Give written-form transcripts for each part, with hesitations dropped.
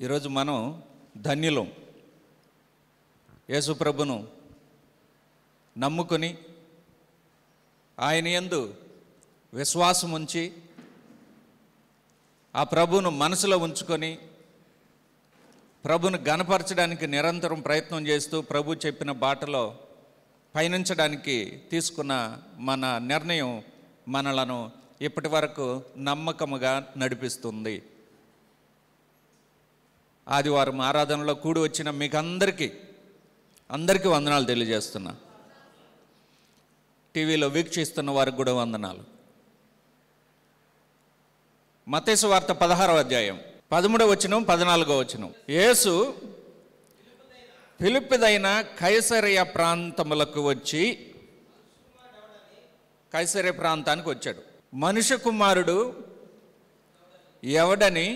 ఈరోజు మనం ధన్యులం. యేసు ప్రభును నమ్ముకొని ఆయన యందు విశ్వాసం ఉంచి ఆ ప్రభువును మనసులో ఉంచుకొని ప్రభును గణపరచడానికి నిరంతరం ప్రయత్నం చేస్తూ ప్రభు చెప్పిన బాటలో పయనించడానికి తీసుకున్న మన నిర్ణయం మనలను ఇప్పటి వరకు నమ్మకముగా నడిపిస్తుంది. ఆదివారం ఆరాధనలో కూడి వచ్చిన మీకు అందరికీ వందనాలు తెలియజేస్తున్నా. టీవీలో వీక్షిస్తున్న వారికి కూడా వందనాలు. మత్తయి సువార్త 16వ అధ్యాయం 13వ వచనం 14వ వచనం. యేసు ఫిలిప్పీదైన కైసరయ ప్రాంతములకు వచ్చి, కైసరయ ప్రాంతానికి వచ్చాడు. మనుష్య కుమారుడు ఎవడని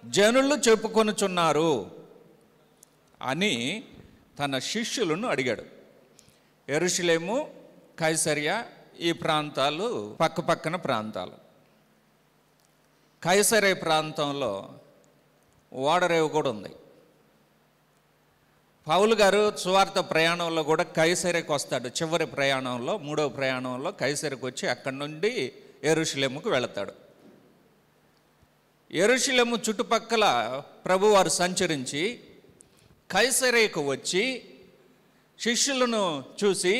జనులు చెప్పుకొనుచున్నారు అని తన శిష్యులను అడిగాడు. యెరూషలేము, కైసరియా ఈ ప్రాంతాలు పక్కపక్కన ప్రాంతాలు. కైసరయ ప్రాంతంలో ఓడరేవు కూడా ఉంది. పౌలు గారు సువార్త ప్రయాణంలో కూడా కైసరయకు వస్తాడు. చివరి ప్రయాణంలో, 3వ ప్రయాణంలో కైసరకు వచ్చి అక్కడి నుండి యెరూషలేముకు వెళతాడు. యెరూషలేము చుట్టుపక్కల ప్రభువారు సంచరించి కైసరయకు వచ్చి శిష్యులను చూసి,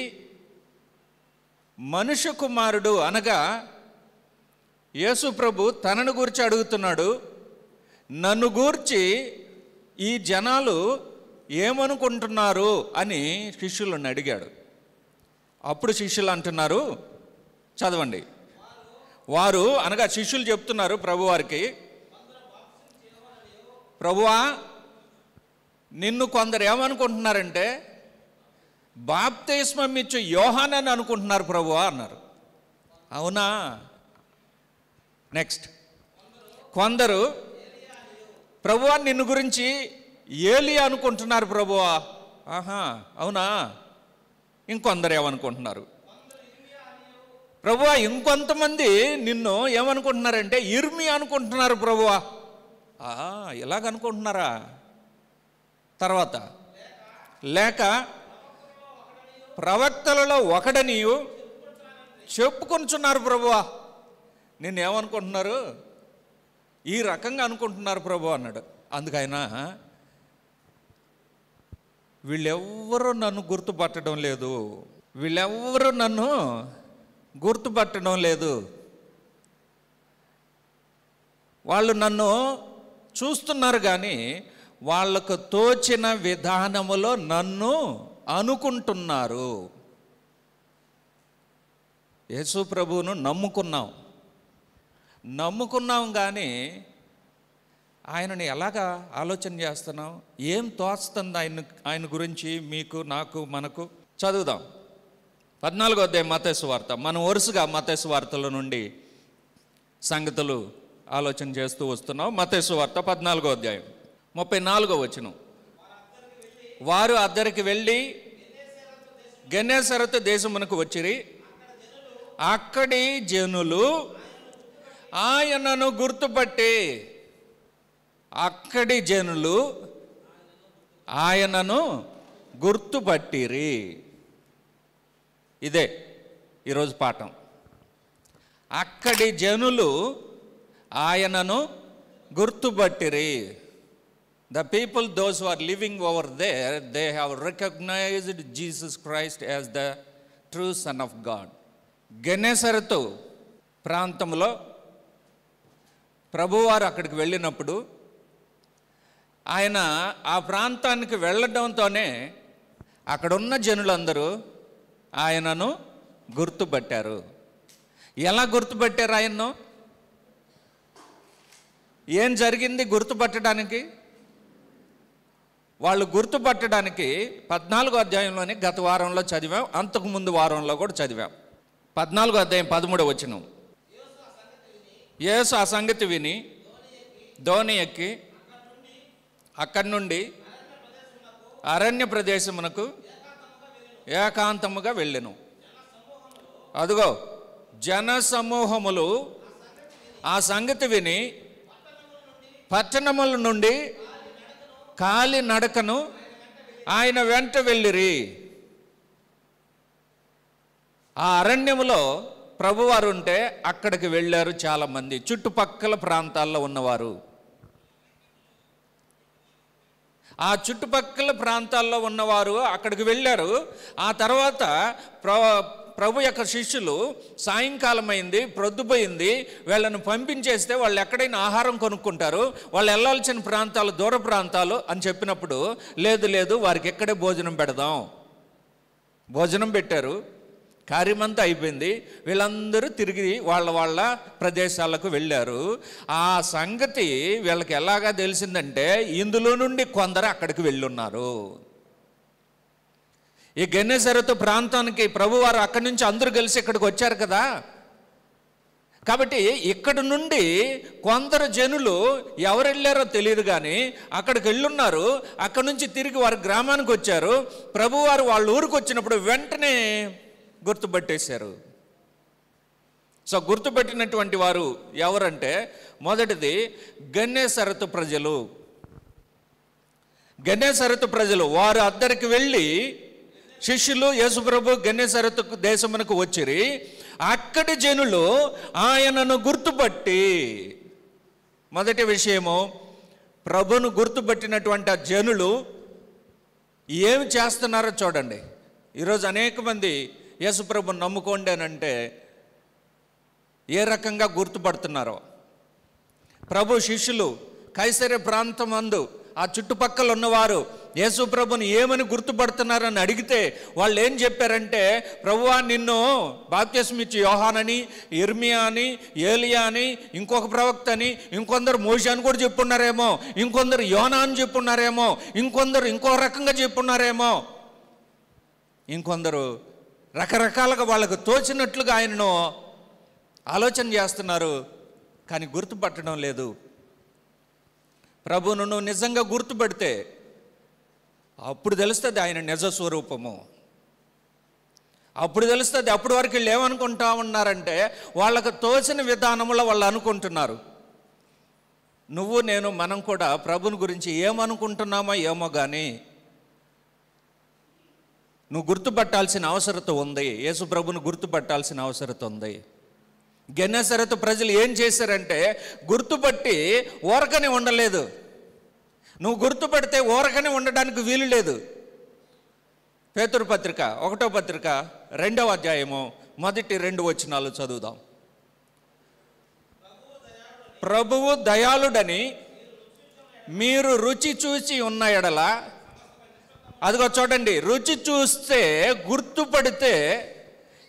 మనుష్య కుమారుడు అనగా యేసు ప్రభు తనను గూర్చి అడుగుతున్నాడు, నన్ను గూర్చి ఈ జనాలు ఏమనుకుంటున్నారు అని శిష్యులను అడిగాడు. అప్పుడు శిష్యులు అంటున్నారు, చదవండి. వారు అనగా శిష్యులు చెప్తున్నారు ప్రభువారికి, ప్రభువా నిన్ను కొందరు ఏమనుకుంటున్నారంటే బాప్తిస్మం ఇచ్చే యోహానని అనుకుంటున్నారు ప్రభువా అన్నారు. అవునా? నెక్స్ట్, కొందరు ప్రభువా నిన్ను గురించి ఏలియా అనుకుంటున్నారు ప్రభువా. ఆహా, అవునా? ఇంకొందరు ఏమనుకుంటున్నారు ప్రభువా, ఇంకొంతమంది నిన్ను ఏమనుకుంటున్నారంటే ఇర్మియా అనుకుంటున్నారు ప్రభువా. ఇలాగనుకుంటున్నారా? తర్వాత, లేక ప్రవక్తలలో ఒకడని చెప్పుకొనుచున్నారు ప్రభువా. నిన్నేమనుకుంటున్నారు? ఈ రకంగా అనుకుంటున్నారు ప్రభు అన్నాడు. అందుకైనా వీళ్ళెవ్వరూ నన్ను గుర్తుపట్టడం లేదు. వాళ్ళు నన్ను చూస్తున్నారు కానీ వాళ్ళకు తోచిన విధానములో నన్ను అనుకుంటున్నారు. యేసు ప్రభువును నమ్ముకున్నాం కానీ ఆయనని ఎలాగా ఆలోచన చేస్తున్నాం? ఏం తోస్తుంది ఆయన గురించి మీకు, నాకు, మనకు? చదువుదాం 14వ అధ్యాయం మత్తయి సువార్త. మనం వరుసగా మత్తయి సువార్తల నుండి సంగతులు ఆలోచన చేస్తూ వస్తున్నాం. మత్తయి సువార్త 14వ అధ్యాయం 34వ వచనం. వారు అద్దరికి వెళ్ళి గెన్నేసరతు దేశమునకు వచ్చిరి. అక్కడి జనులు ఆయనను గుర్తుపట్టిరి. ఇదే ఈరోజు పాఠం. అక్కడి జనులు ఆయనను గుర్తుపట్టిరి. The people, those who are living over there, they have recognized Jesus Christ as the true Son of God. గెన్నేసరతు ప్రాంతంలో ప్రభువారు అక్కడికి వెళ్ళినప్పుడు ఆయన ఆ ప్రాంతానికి వెళ్ళడంతోనే అక్కడున్న జనులందరూ ఆయనను గుర్తుపట్టారు. ఎలా గుర్తుపట్టారు ఆయన్ను? ఏం జరిగింది గుర్తుపట్టడానికి? వాళ్ళు గుర్తుపట్టడానికి 14వ అధ్యాయంలోని గత వారంలో చదివాం, అంతకుముందు వారంలో కూడా చదివాం. 14వ అధ్యాయం 13వ వచనం. యేసు ఆ సంగతి విని ధోని ఎక్కి అక్కడి నుండి అరణ్య ప్రదేశమునకు ఏకాంతముగా వెళ్ళెను. అదుగో జన సమూహములు ఆ సంగతి విని పట్టణముల నుండి కాలి నడకను ఆయన వెంట వెళ్ళిరి. ఆ అరణ్యములో ప్రభువారు ఉంటే అక్కడికి వెళ్ళారు చాలామంది, చుట్టుపక్కల ప్రాంతాల్లో ఉన్నవారు. ఆ చుట్టుపక్కల ప్రాంతాల్లో ఉన్నవారు అక్కడికి వెళ్ళారు. ఆ తర్వాత ప్రభు యొక్క శిష్యులు సాయంకాలం అయింది, ప్రొద్దుపోయింది, వీళ్ళను పంపించేస్తే వాళ్ళు ఎక్కడైనా ఆహారం కొనుక్కుంటారు, వాళ్ళు వెళ్ళాల్సిన ప్రాంతాలు దూర ప్రాంతాలు అని చెప్పినప్పుడు లేదు వారికి ఎక్కడే భోజనం పెడదాం. భోజనం పెట్టారు, కార్యమంతా అయిపోయింది, వీళ్ళందరూ తిరిగి వాళ్ళ ప్రదేశాలకు వెళ్ళారు. ఆ సంగతి వీళ్ళకి ఎలాగా తెలిసిందంటే ఇందులో నుండి కొందరు అక్కడికి వెళ్ళున్నారు. ఈ గెన్నెసరెతు ప్రాంతానికి ప్రభువారు అక్కడి నుంచి అందరూ కలిసి ఇక్కడికి వచ్చారు కదా. కాబట్టి ఇక్కడ నుండి కొందరు జనులు ఎవరు వెళ్ళారో తెలియదు కానీ అక్కడికి వెళ్ళున్నారు. అక్కడి నుంచి తిరిగి వారి గ్రామానికి వచ్చారు. ప్రభువారు వాళ్ళ ఊరికి వచ్చినప్పుడు వెంటనే గుర్తుపట్టేశారు. సో గుర్తుపెట్టినటువంటి వారు ఎవరంటే, మొదటిది గెన్నెసరెతు ప్రజలు. గెన్నెసరెతు ప్రజలు వారు అద్దరికి వెళ్ళి శిష్యులు యేసుప్రభు గెన్నెసరెతు దేశమునకు వచ్చిరి. అక్కడి జనులు ఆయనను గుర్తుపట్టి, మొదటి విషయము, ప్రభును గుర్తుపట్టినటువంటి ఆ జనులు ఏమి చేస్తున్నారో చూడండి. ఈరోజు అనేక మంది యేసుప్రభుని నమ్ముకోండి అని అంటే ఏ రకంగా గుర్తుపడుతున్నారో. ప్రభు శిష్యులు కైసరే ప్రాంతం అందు ఆ చుట్టుపక్కల ఉన్నవారు యేసుప్రభుని ఏమని గుర్తుపడుతున్నారని అడిగితే వాళ్ళు ఏం చెప్పారంటే, ప్రభువా నిన్ను బాప్తిస్మం ఇచ్చి యోహానని, ఇర్మియా అని, ఏలియా అని, ఇంకొక ప్రవక్త అని, ఇంకొందరు మోషే అని కూడా చెప్పున్నారేమో, ఇంకొందరు యోనా అని చెప్పున్నారేమో, ఇంకొందరు ఇంకో రకంగా చెప్పున్నారేమో, ఇంకొందరు రకరకాలుగా వాళ్ళకు తోచినట్లుగా ఆయనను ఆలోచన చేస్తున్నారు, కానీ గుర్తుపట్టడం లేదు. ప్రభువును నువ్వు నిజంగా గుర్తుపెడితే అప్పుడు తెలుస్తుంది ఆయన నిజ స్వరూపము. అప్పుడు తెలుస్తుంది. అప్పటి వరకు వీళ్ళు ఏమనుకుంటా ఉన్నారంటే వాళ్ళకు తోచిన విధానంలో వాళ్ళు అనుకుంటున్నారు. నువ్వు నేను మనం కూడా ప్రభుని గురించి ఏమనుకుంటున్నామో ఏమో కానీ నువ్వు గుర్తుపట్టాల్సిన అవసరత ఉంది. యేసు ప్రభుని గుర్తుపట్టాల్సిన అవసరత ఉంది. గెన్నెసరెతు ప్రజలు ఏం చేశారంటే గుర్తుపట్టి ఊరకనే ఉండలేదు. నువ్వు గుర్తుపడితే ఊరకనే ఉండడానికి వీలు లేదు. పేతురు పత్రిక 1వ పత్రిక 2వ అధ్యాయము 1-2 వచనాలు చదువుదాం. ప్రభువు దయాళుడని మీరు రుచి చూసి ఉన్న ఎడల, అదిగో చూడండి, రుచి చూస్తే గుర్తుపడితే,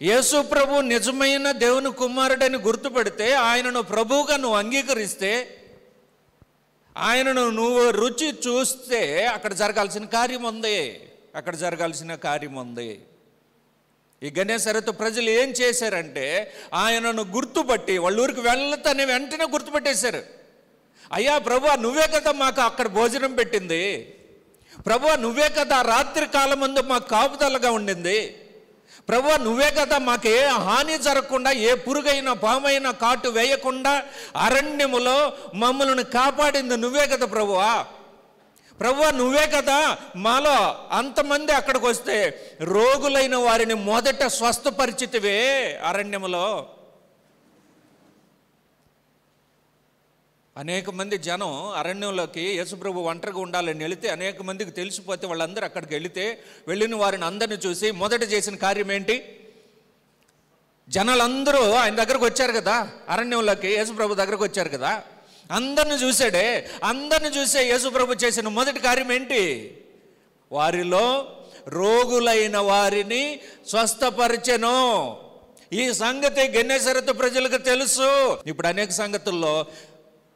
యేసు ప్రభు నిజమైన దేవుని కుమారుడని గుర్తుపడితే, ఆయనను ప్రభువుగా నువ్వు అంగీకరిస్తే, ఆయనను నువ్వు రుచి చూస్తే అక్కడ జరగాల్సిన కార్యం ఉంది. అక్కడ జరగాల్సిన కార్యం ఉంది. ఈ గెన్నెసరెతు ప్రజలు ఏం చేశారంటే ఆయనను గుర్తుపట్టి వాళ్ళ ఊరికి వెళ్తానే వెంటనే గుర్తుపట్టేశారు. అయ్యా ప్రభువా నువ్వే కదా మాకు అక్కడ భోజనం పెట్టింది, ప్రభువా నువ్వే కదా రాత్రి కాలం ముందు మాకు కాపుదలగా ఉండింది, ప్రభువా నువ్వే కదా మాకు ఏ హాని జరగకుండా, ఏ పురుగైనా పామైనా కాటు వేయకుండా అరణ్యములో మమ్మల్ని కాపాడింది నువ్వే కదా ప్రభువా, ప్రభువా నువ్వే కదా మాలో అంతమంది అక్కడికి వస్తే రోగులైన వారిని మొదట స్వస్థపరిచితివే అరణ్యములో. అనేక మంది జనం అరణ్యంలోకి యేసుప్రభు ఒంటరిగా ఉండాలని వెళితే అనేక మందికి తెలిసిపోతే వాళ్ళందరూ అక్కడికి వెళ్ళిన వారిని అందరిని చూసి మొదట చేసిన కార్యం ఏంటి? జనాలందరూ ఆయన దగ్గరకు వచ్చారు కదా, అరణ్యంలోకి యేసుప్రభు దగ్గరకు వచ్చారు కదా, అందరిని చూశాడే. అందరిని చూసే యేసుప్రభు చేసిన మొదటి కార్యం ఏంటి? వారిలో రోగులైన వారిని స్వస్థపరిచెను. ఈ సంగతి గెన్నెసరెతు ప్రజలకు తెలుసు. ఇప్పుడు అనేక సంగతుల్లో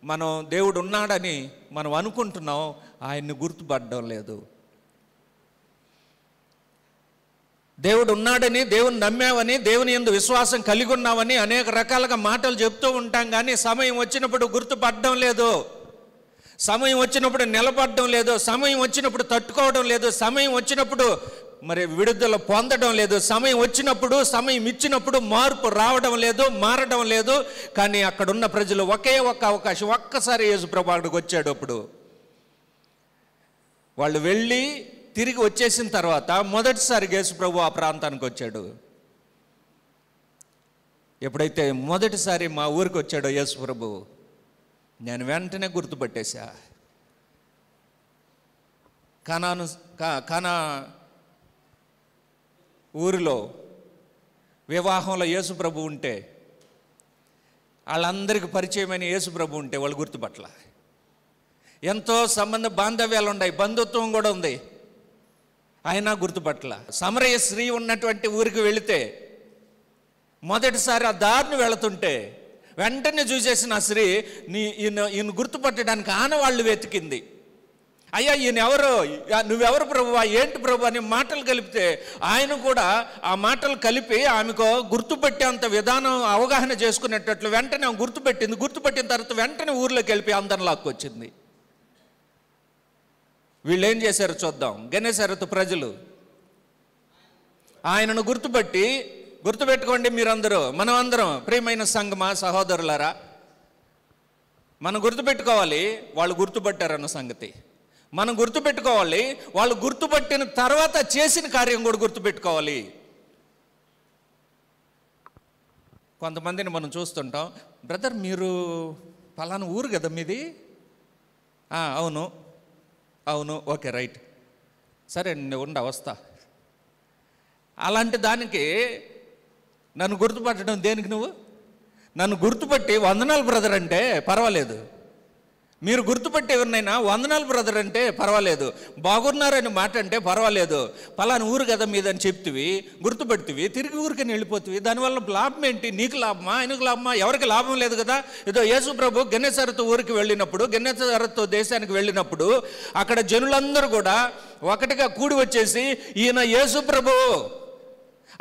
మనం దేవుడు ఉన్నాడని మనం అనుకుంటున్నాం, ఆయన్ని గుర్తుపడడం లేదు. దేవుడు ఉన్నాడని, దేవుని నమ్మావని, దేవుని యందు విశ్వాసం కలిగి ఉన్నామని అనేక రకాలుగా మాటలు చెప్తూ ఉంటాం, కానీ సమయం వచ్చినప్పుడు గుర్తుపడడం లేదు, సమయం వచ్చినప్పుడు నిలబడడం లేదు, సమయం వచ్చినప్పుడు తట్టుకోవడం లేదు, సమయం వచ్చినప్పుడు మరి విడుదల పొందడం లేదు. సమయం వచ్చినప్పుడు, సమయం ఇచ్చినప్పుడు మార్పు రావడం లేదు, మారడం లేదు. కానీ అక్కడున్న ప్రజలు ఒకే ఒక్క అవకాశం, ఒక్కసారి యేసుప్రభు అక్కడికి వచ్చాడు. అప్పుడు వాళ్ళు వెళ్ళి తిరిగి వచ్చేసిన తర్వాత మొదటిసారి యేసుప్రభు ఆ ప్రాంతానికి వచ్చాడు. ఎప్పుడైతే మొదటిసారి మా ఊరికి వచ్చాడో యేసుప్రభు, నేను వెంటనే గుర్తుపట్టేశా. కానా ఊరిలో వివాహంలో యేసుప్రభు ఉంటే, వాళ్ళందరికీ పరిచయమైన యేసుప్రభు ఉంటే వాళ్ళు గుర్తుపట్ల. ఎంతో సంబంధ బాంధవ్యాలు ఉన్నాయి, బంధుత్వం కూడా ఉంది, అయినా గుర్తుపట్ల. సమరయ స్త్రీ ఉన్నటువంటి ఊరికి వెళితే మొదటిసారి ఆ దారిని వెళుతుంటే వెంటనే చూసేసిన ఆ స్త్రీ ఈయన గుర్తుపట్టడానికి ఆనవాళ్ళు వెతికింది. అయ్యా ఈయన ఎవరు, నువ్వెవరు ప్రభువా, ఏంటి ప్రభు అని మాటలు కలిపితే ఆయన కూడా ఆ మాటలు కలిపి ఆమెకు గుర్తుపెట్టేంత విధానం అవగాహన చేసుకునేటట్లు వెంటనే గుర్తుపెట్టింది. గుర్తుపెట్టిన తర్వాత వెంటనే ఊర్లోకి వెళ్ళి అందరిని లాక్కొచ్చింది. వీళ్ళు ఏం చేశారో చూద్దాం. గెన్నేసరెతు ప్రజలు ఆయనను గుర్తుపెట్టుకోండి మీరందరూ, మనం అందరం ప్రియమైన సంఘమా, సహోదరులారా, మనం గుర్తుపెట్టుకోవాలి వాళ్ళు గుర్తుపట్టారన్న సంగతి. మనం గుర్తుపెట్టుకోవాలి వాళ్ళు గుర్తుపట్టిన తర్వాత చేసిన కార్యం కూడా గుర్తుపెట్టుకోవాలి. కొంతమందిని మనం చూస్తుంటాం, బ్రదర్ మీరు పలానా ఊరు కదా మీది, అవును ఓకే రైట్, సరే ఉండ వస్తా. అలాంటి దానికి నన్ను గుర్తుపట్టడం దేనికి? నన్ను గుర్తుపట్టి వందనాలు బ్రదర్ అంటే పర్వాలేదు, మీరు గుర్తుపట్టి ఎవరినైనా వందనాలు బ్రదర్ అంటే పర్వాలేదు, బాగున్నారని మాట అంటే పర్వాలేదు, పలానా ఊరు కదా మీదని చెప్తివి, గుర్తుపెడుతుంది, తిరిగి ఊరికని వెళ్ళిపోతుంది. దానివల్ల లాభం ఏంటి? నీకు లాభమా, ఆయనకు లాభమా? ఎవరికి లాభం లేదు కదా. ఏదో యేసుప్రభు గెన్నేసరెతు ఊరికి వెళ్ళినప్పుడు, గెన్నేసరెతు దేశానికి వెళ్ళినప్పుడు అక్కడ జనులందరూ కూడా ఒకటిగా కూడి వచ్చేసి, ఈయన యేసుప్రభు,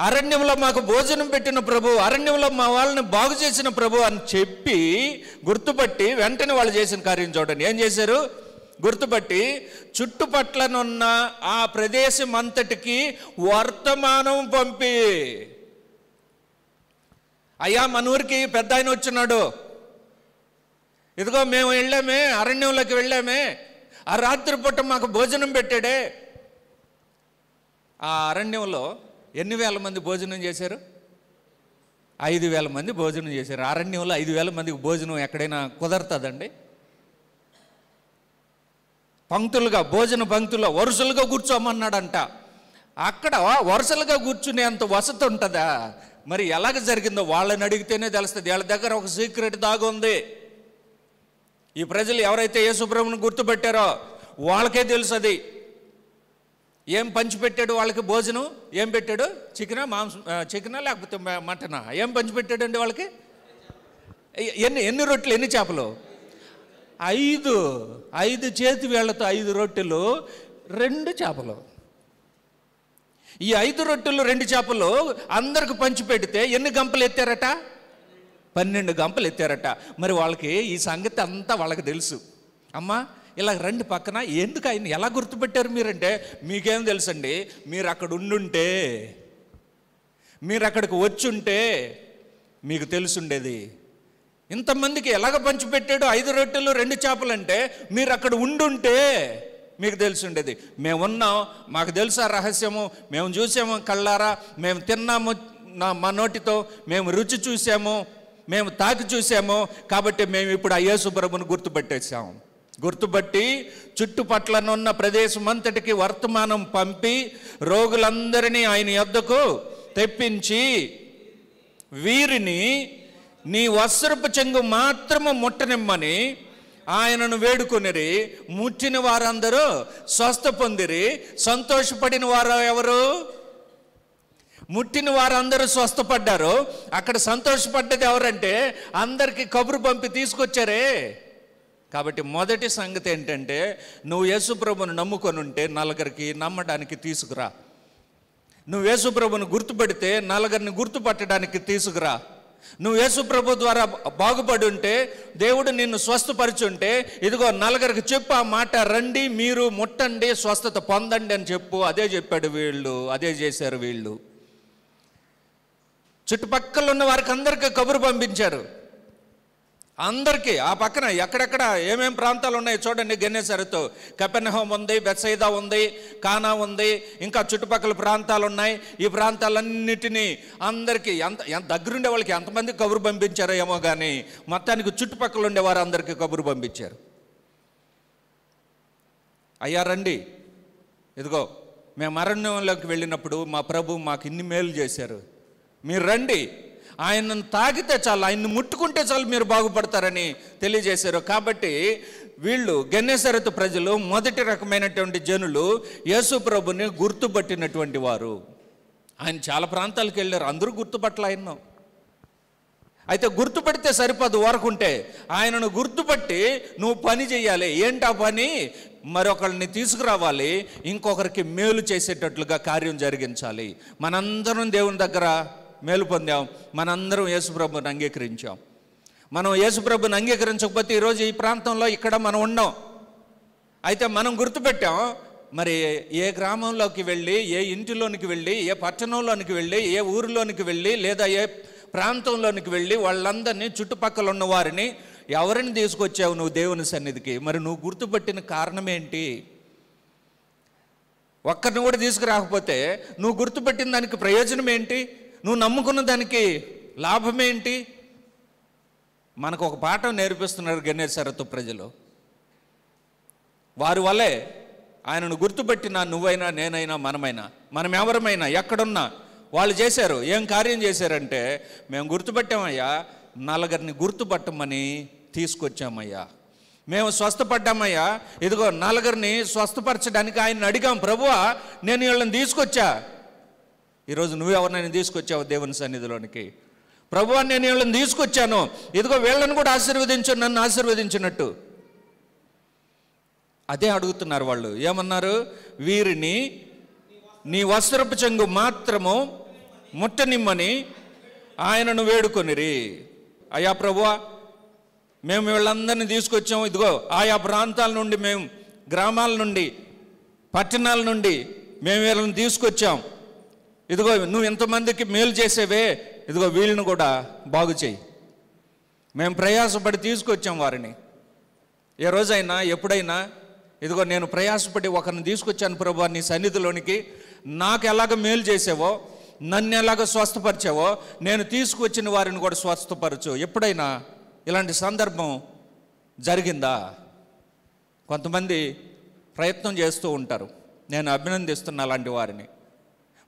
అరణ్యంలో మాకు భోజనం పెట్టిన ప్రభు, అరణ్యంలో మా వాళ్ళని బాగు చేసిన ప్రభు అని చెప్పి గుర్తుపట్టి వెంటనే వాళ్ళు చేసిన కార్యం చూడండి. ఏం చేశారు? గుర్తుపట్టి చుట్టుపట్లనున్న ఆ ప్రదేశం అంతటికి వర్తమానం పంపి, అయ్యా మన ఊరికి పెద్ద ఆయన వచ్చినాడు, ఇదిగో మేము వెళ్ళామే, అరణ్యంలోకి వెళ్ళామే, ఆ రాత్రి పూట మాకు భోజనం పెట్టాడే. ఆ అరణ్యంలో ఎన్ని వేల మంది భోజనం చేశారు? 5,000 మంది భోజనం చేశారు. అరణ్యంలో 5,000 మందికి భోజనం ఎక్కడైనా కుదరుతుందండి? పంక్తులుగా, భోజన పంక్తుల్లో వరుసలుగా కూర్చోమన్నాడంట. అక్కడ వరుసలుగా కూర్చునేంత వసతి ఉంటుందా? మరి ఎలాగ జరిగిందో వాళ్ళని అడిగితేనే తెలుస్తుంది. వాళ్ళ దగ్గర ఒక సీక్రెట్ దాగుంది. ఈ ప్రజలు ఎవరైతే యేసుప్రభుని గుర్తుపెట్టారో వాళ్ళకే తెలుసు అది. ఏం పంచిపెట్టాడు వాళ్ళకి? భోజనం ఏం పెట్టాడు? చికెనా లేకపోతే మటనా? ఏం పంచిపెట్టాడండి వాళ్ళకి? ఎన్ని రొట్టెలు, ఎన్ని చేపలు? 5 చేతి వేళ్లతో 5 రొట్టెలు 2 చేపలు. ఈ 5 రొట్టెలు 2 చేపలు అందరికి పంచిపెడితే ఎన్ని గంపలు ఎత్తారట? 12 గంపలు ఎత్తారట. మరి వాళ్ళకి ఈ సంగతి అంతా వాళ్ళకి తెలుసు. అమ్మా ఇలా రండి పక్కన, ఎందుకు ఆయన ఎలా గుర్తుపెట్టారు మీరంటే, మీకేం తెలుసండి, మీరు అక్కడ ఉండుంటే, మీరు అక్కడికి వచ్చుంటే మీకు తెలుసుండేది. ఇంతమందికి ఎలాగ పంచిపెట్టాడు 5 రొట్టెలు 2 చేపలు అంటే మీరు అక్కడ ఉండుంటే మీకు తెలుసుండేది. మేమున్నాం, మాకు తెలుసు ఆ రహస్యము, మేము చూసాము కళ్ళారా, మేము తిన్నాము మా నోటితో, మేము రుచి చూసాము, మేము తాకి చూసాము, కాబట్టి మేము ఇప్పుడు ఆ యేసుప్రభుని గుర్తుపెట్టేసాము. గుర్తుపట్టి చుట్టుపట్లనున్న ప్రదేశం అంతటికి వర్తమానం పంపి రోగులందరినీ ఆయన యొద్దకు తెప్పించి, వీరిని నీ వస్త్రపు చెంగు మాత్రము ముట్టనిమ్మని ఆయనను వేడుకొనిరి. ముట్టిన వారందరూ స్వస్థ పొందిరి. సంతోషపడిన వారు ఎవరు? ముట్టిన వారందరూ స్వస్థపడ్డారు. అక్కడ సంతోషపడ్డది ఎవరంటే అందరికీ కబురు పంపి తీసుకొచ్చారే. కాబట్టి మొదటి సంగతి ఏంటంటే, నువ్వు యేసుప్రభుని నమ్ముకొని ఉంటే నలుగురికి నమ్మడానికి తీసుకురా. నువ్వు యేసుప్రభుని గుర్తుపెడితే నలుగురిని గుర్తుపట్టడానికి తీసుకురా. నువ్వు యేసు ప్రభు ద్వారా బాగుపడి ఉంటే, దేవుడు నిన్ను స్వస్థపరిచుంటే, ఇదిగో నలుగురికి చెప్పు ఆ మాట, రండి మీరు ముట్టండి స్వస్థత పొందండి అని చెప్పు. అదే చెప్పాడు వీళ్ళు, అదే చేశారు వీళ్ళు. చుట్టుపక్కల ఉన్న వారికి అందరికీ కబురు పంపించారు. అందరికీ ఆ పక్కన ఎక్కడెక్కడ ఏమేం ప్రాంతాలు ఉన్నాయి చూడండి. గెన్నేసరతు, కపెర్నహూము ఉంది, బెత్సయిదా ఉంది, కానా ఉంది, ఇంకా చుట్టుపక్కల ప్రాంతాలు ఉన్నాయి. ఈ ప్రాంతాలన్నిటినీ అందరికీ ఎంత దగ్గరుండే వాళ్ళకి ఎంతమంది కబురు పంపించారో ఏమో కానీ మొత్తానికి చుట్టుపక్కల ఉండే వారు అందరికీ కబురు పంపించారు. అయ్యా రండి, ఇదిగో మేము అరణ్యంలోకి వెళ్ళినప్పుడు మా ప్రభు మాకు ఇన్ని మేలు చేశారు, మీరు రండి, ఆయనను తాకితే చాలు, ఆయన్ని ముట్టుకుంటే చాలు మీరు బాగుపడతారని తెలియజేశారు. కాబట్టి వీళ్ళు గెన్నేసరతు ప్రజలు మొదటి రకమైనటువంటి జనులు యేసు ప్రభుని గుర్తుపట్టినటువంటి వారు. ఆయన చాలా ప్రాంతాలకు వెళ్ళారు, అందరూ గుర్తుపట్టలే ఆయన్ను. అయితే గుర్తుపడితే సరిపోదు, వరకుంటే ఆయనను గుర్తుపట్టి నువ్వు పని చేయాలి. ఏంటా పని? మరొకరిని తీసుకురావాలి, ఇంకొకరికి మేలు చేసేటట్లుగా కార్యం జరిగించాలి. మనందరం దేవుని దగ్గర మేలు పొందాం, మనందరం యేసుప్రభుని అంగీకరించాం. మనం యేసుప్రభుని అంగీకరించకపోతే ఈరోజు ఈ ప్రాంతంలో ఇక్కడ మనం ఉన్నాం. అయితే మనం గుర్తుపెట్టాం, మరి ఏ గ్రామంలోకి వెళ్ళి, ఏ ఇంటిలోనికి వెళ్ళి, ఏ పట్టణంలోనికి వెళ్ళి, ఏ ఊరిలోనికి వెళ్ళి, లేదా ఏ ప్రాంతంలోనికి వెళ్ళి వాళ్ళందరినీ, చుట్టుపక్కల ఉన్న వారిని ఎవరిని తీసుకొచ్చావు నువ్వు దేవుని సన్నిధికి? మరి నువ్వు గుర్తుపట్టిన కారణం ఏంటి? ఒక్కరిని కూడా తీసుకురాకపోతే నువ్వు గుర్తుపెట్టిన దానికి ప్రయోజనం ఏంటి? నువ్వు నమ్ముకున్న దానికి లాభమేంటి? మనకు ఒక పాఠం నేర్పిస్తున్నారు గెన్నేసరతు ప్రజలు. వారి వల్లే ఆయనను గుర్తుపెట్టిన నువ్వైనా, నేనైనా, మనం ఎవరమైనా, ఎక్కడున్నా వాళ్ళు చేశారు. ఏం కార్యం చేశారంటే, మేము గుర్తుపెట్టామయ్యా, నలుగురిని గుర్తుపట్టమని తీసుకొచ్చామయ్యా, మేము స్వస్థపడ్డామయ్యా, ఇదిగో నలుగురిని స్వస్థపరచడానికి ఆయన్ని అడిగాం, ప్రభువా నేను వీళ్ళని తీసుకొచ్చా. ఈరోజు నువ్వెవరినైనా తీసుకొచ్చావు దేవుని సన్నిధిలోనికి? ప్రభువా నేను వీళ్ళని తీసుకొచ్చాను, ఇదిగో వీళ్ళని కూడా ఆశీర్వదించు, నన్ను ఆశీర్వదించినట్టు. అదే అడుగుతున్నారు వాళ్ళు. ఏమన్నారు? వీరిని నీ వస్త్రపు చెంగు మాత్రము ముట్టనిమ్మని ఆయనను వేడుకొనిరి. అయ్యా ప్రభువా మేము వీళ్ళందరినీ తీసుకొచ్చాము, ఇదిగో ఆయా ప్రాంతాల నుండి, మేము గ్రామాల నుండి, పట్టణాల నుండి మేము వీళ్ళని తీసుకొచ్చాం, ఇదిగో నువ్వు ఎంతమందికి మేలు చేసేవే, ఇదిగో వీళ్ళని కూడా బాగు చేయి. మేము ప్రయాసపడి తీసుకొచ్చాం వారిని. ఏ రోజైనా ఎప్పుడైనా ఇదిగో నేను ప్రయాసపడి ఒకరిని తీసుకొచ్చాను ప్రభువా నీ సన్నిధిలోనికి, నాకు ఎలాగ మేలు చేసావో, నన్ను ఎలాగ స్వస్థపరిచావో, నేను తీసుకొచ్చిన వారిని కూడా స్వస్థపరచు. ఎప్పుడైనా ఇలాంటి సందర్భం జరిగిందా? కొంతమంది ప్రయత్నం చేస్తూ ఉంటారు. నేను అభినందిస్తున్నా అలాంటి వారిని.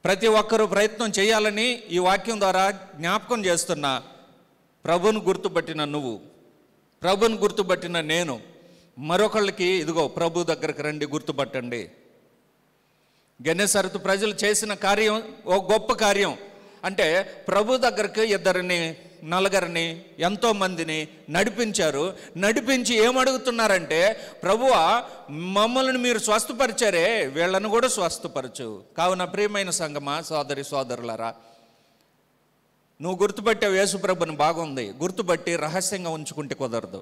ప్రతి ఒక్కరూ ప్రయత్నం చేయాలని ఈ వాక్యం ద్వారా జ్ఞాపకం చేస్తున్నా. ప్రభువును గుర్తుపట్టిన నువ్వు, ప్రభువును గుర్తుపట్టిన నేను, మరొకళ్ళకి ఇదిగో ప్రభు దగ్గరికి రండి, గుర్తుపట్టండి. గెన్నేసరతు ప్రజలు చేసిన కార్యం ఓ గొప్ప కార్యం. అంటే ప్రభు దగ్గరికి ఇద్దరిని, నలుగురిని, ఎంతోమందిని నడిపించారు. నడిపించి ఏమడుగుతున్నారంటే, ప్రభువా మమ్మల్ని మీరు స్వస్థపరిచారే, వీళ్ళను కూడా స్వస్థపరచు. కావున ప్రియమైన సంగమా, సోదరి సోదరులారా, నువ్వు గుర్తుపట్టావు యేసు ప్రభుని, బాగుంది. గుర్తుపట్టి రహస్యంగా ఉంచుకుంటే కుదరదు.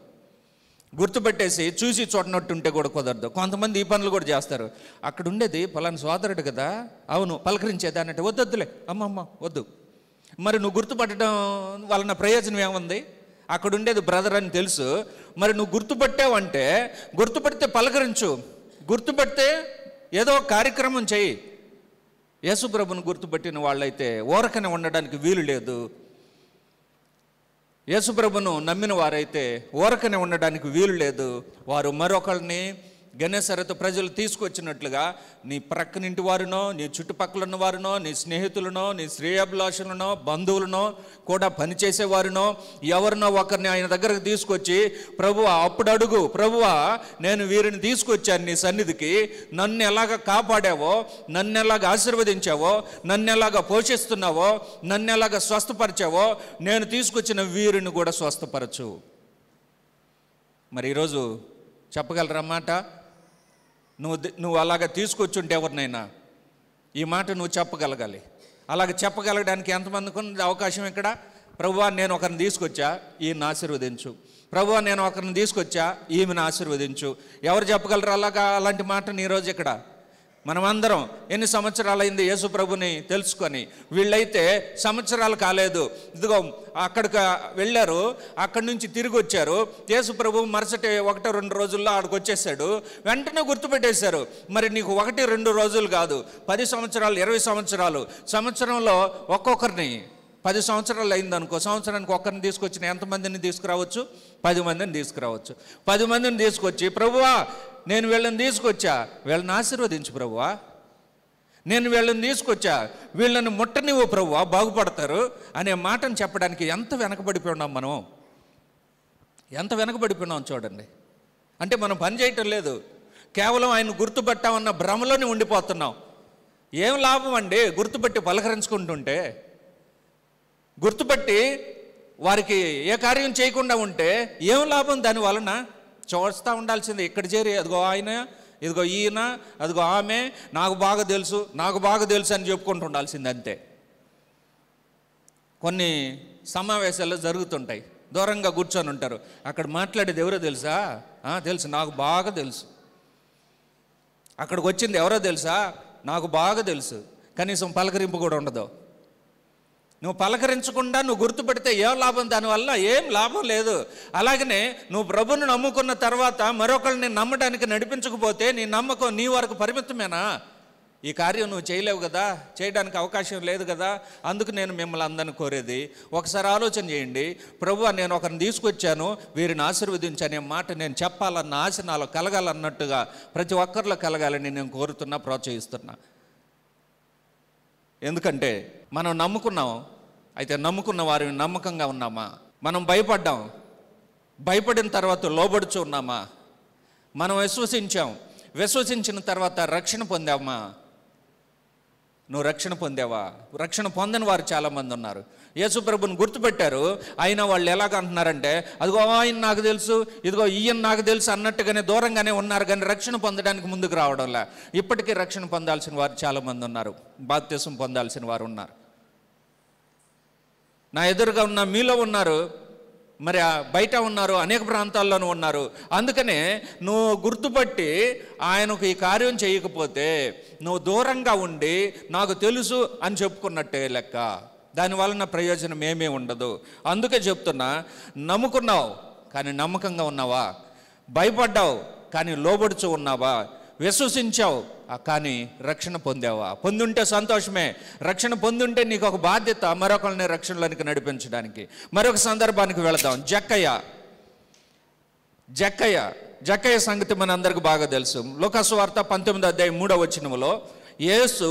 గుర్తుపెట్టేసి చూసి చూడనట్టుంటే కూడా కుదరదు. కొంతమంది ఈ పనులు కూడా చేస్తారు. అక్కడ ఉండేది పలానా సోదరుడు కదా, అవును పలకరించేది అన్నట్టు. వద్దొద్దులే, అమ్మమ్మ వద్దు. మరి నువ్వు గుర్తుపట్టడం వలన ప్రయోజనం ఏముంది? అక్కడ ఉండేది బ్రదర్ అని తెలుసు. మరి నువ్వు గుర్తుపట్టావంటే, గుర్తుపడితే పలకరించు, గుర్తుపడితే ఏదో కార్యక్రమం చెయ్యి. యేసు ప్రభుని గుర్తుపట్టిన వాళ్ళైతే ఊరకనే ఉండడానికి వీలు లేదు. యేసు ప్రభును నమ్మిన వారైతే ఊరకనే ఉండడానికి వీలు లేదు. వారు మరొకరిని గెన్నేసరతు ప్రజలు తీసుకొచ్చినట్లుగా నీ ప్రక్కనింటి వారినో, నీ చుట్టుపక్కల ఉన్న వారినో, నీ స్నేహితులనో, నీ శ్రేయాభిలాషులనో, బంధువులనో, కూడా పనిచేసేవారినో ఎవరినో ఒకరిని ఆయన దగ్గరకు తీసుకొచ్చి, ప్రభువా అప్పుడు అడుగు, ప్రభువా నేను వీరిని తీసుకొచ్చాను నీ సన్నిధికి, నన్ను ఎలాగ కాపాడావో, నన్ను ఎలాగ ఆశీర్వదించావో, నన్ను ఎలాగ పోషిస్తున్నావో, నన్ను ఎలాగ స్వస్థపరిచావో, నేను తీసుకొచ్చిన వీరిని కూడా స్వస్థపరచు. మరి ఈరోజు చెప్పగలరన్నమాట. నువ్వు అలాగ తీసుకొచ్చుంటే ఎవరినైనా ఈ మాట నువ్వు చెప్పగలగాలి. అలాగ చెప్పగలగడానికి ఎంతమందికి ఉంది అవకాశం? ఇక్కడ ప్రభువా నేను ఒకరిని తీసుకొచ్చా, ఈయన్ని ఆశీర్వదించు. ప్రభువా నేను ఒకరిని తీసుకొచ్చా, ఈమెను ఆశీర్వదించు. ఎవరు చెప్పగలరు అలాంటి మాటని ఈరోజు ఇక్కడ? మనమందరం ఎన్ని సంవత్సరాలైంది యేసు ప్రభుని తెలుసుకొని? వీళ్ళైతే సంవత్సరాలు కాలేదు, ఇదిగో అక్కడికి వెళ్ళారు, అక్కడి నుంచి తిరిగి వచ్చారు. యేసు ప్రభు మరుసటి 1-2 రోజుల్లో ఆడికి వచ్చేసాడు. వెంటనే గుర్తుపెట్టేశారు. మరి నీకు 1-2 రోజులు కాదు, 10 సంవత్సరాలు, 20 సంవత్సరాలు, సంవత్సరంలో ఒక్కొక్కరిని 10 సంవత్సరాలు అయిందనుకో, సంవత్సరానికి ఒక్కరిని తీసుకొచ్చిన ఎంతమందిని తీసుకురావచ్చు? 10 మందిని తీసుకురావచ్చు. 10 మందిని తీసుకొచ్చి, ప్రభువా నేను వీళ్ళని తీసుకొచ్చా, వీళ్ళని ఆశీర్వదించు ప్రభువా, నేను వీళ్ళని తీసుకొచ్చా, వీళ్ళని ముట్టనివ్వు ప్రభువా, బాగుపడతారు అనే మాటను చెప్పడానికి ఎంత వెనకబడిపోయినాం మనం, ఎంత వెనకబడిపోయినాం చూడండి. అంటే మనం పని చేయటం లేదు, కేవలం ఆయన గుర్తుపట్టామన్న భ్రమలోనే ఉండిపోతున్నాం. ఏం లాభం అండి గుర్తుపట్టి పలకరించుకుంటుంటే? గుర్తుపట్టి వారికి ఏ కార్యం చేయకుండా ఉంటే ఏం లాభం? దాని వలన చూస్తూ ఉండాల్సిందే. ఇక్కడ చేరి అదిగో ఆయన, ఇదిగో ఈయన, అదిగో ఆమె, నాకు బాగా తెలుసు, నాకు బాగా తెలుసు అని చెప్పుకుంటూ ఉండాల్సింది అంతే. కొన్ని సమావేశాలు జరుగుతుంటాయి, దూరంగా కూర్చొని ఉంటారు, అక్కడ మాట్లాడేది ఎవరో తెలుసా? తెలుసు, నాకు బాగా తెలుసు. అక్కడికి వచ్చింది ఎవరో తెలుసా? నాకు బాగా తెలుసు. కనీసం పలకరింపు కూడా ఉండదు. నువ్వు పలకరించకుండా నువ్వు గుర్తుపెడితే ఏం లాభం? దానివల్ల ఏం లాభం లేదు. అలాగనే నువ్వు ప్రభుని నమ్ముకున్న తర్వాత మరొకరిని నమ్మడానికి నడిపించకపోతే నీ నమ్మకం నీ వరకు పరిమితమేనా? ఈ కార్యం నువ్వు చేయలేవు కదా, చేయడానికి అవకాశం లేదు కదా. అందుకు నేను మిమ్మల్ని అందరిని కోరేది, ఒకసారి ఆలోచన చేయండి. ప్రభువా నేను ఒకరిని తీసుకొచ్చాను, వీరిని ఆశీర్వదించనే మాట నేను చెప్పాలన్న ఆశ నాలో కలగాలన్నట్టుగా ప్రతి ఒక్కరిలో కలగాలని నేను కోరుతున్నా, ప్రోత్సహిస్తున్నా. ఎందుకంటే మనం నమ్ముకున్నాం, అయితే నమ్ముకున్న వారిని నమ్మకంగా ఉన్నామా? మనం భయపడ్డాం, భయపడిన తర్వాత లోబడుచు ఉన్నామా? మనం విశ్వసించిన తర్వాత రక్షణ పొందామా? నువ్వు రక్షణ పొందావా? రక్షణ పొందని వారు చాలామంది ఉన్నారు. యేసు ప్రభుని గుర్తుపెట్టారు, అయినా వాళ్ళు ఎలాగంటున్నారంటే అదిగో ఆయన నాకు తెలుసు, ఇదిగో ఈయన నాకు తెలుసు అన్నట్టుగానే దూరంగానే ఉన్నారు, కానీ రక్షణ పొందడానికి ముందుకు రావడంలా. ఇప్పటికీ రక్షణ పొందాల్సిన వారు చాలామంది ఉన్నారు, బాప్తిసం పొందాల్సిన వారు ఉన్నారు. నా ఎదురుగా ఉన్న మీలో ఉన్నారు, మరి బయట ఉన్నారు, అనేక ప్రాంతాల్లోనూ ఉన్నారు. అందుకనే నువ్వు గుర్తుపట్టి ఆయనకు ఈ కార్యం చేయకపోతే నువ్వు దూరంగా ఉండి నాకు తెలుసు అని చెప్పుకున్నట్టే లెక్క. దానివలన ప్రయోజనం ఏమీ ఉండదు. అందుకే చెప్తున్నా, నమ్ముకున్నావు కానీ నమ్మకంగా ఉన్నావా? భయపడ్డావు కానీ లోబడుచు ఉన్నావా? విశ్వసించావు కానీ రక్షణ పొందావా? పొందుంటే సంతోషమే. రక్షణ పొందుంటే నీకు ఒక బాధ్యత, మరొకరిని రక్షణలోనికి నడిపించడానికి. మరొక సందర్భానికి వెళదాం. జక్కయ్య సంగతి మనందరికి బాగా తెలుసు. లూకాసు వార్త 19:3 యేసు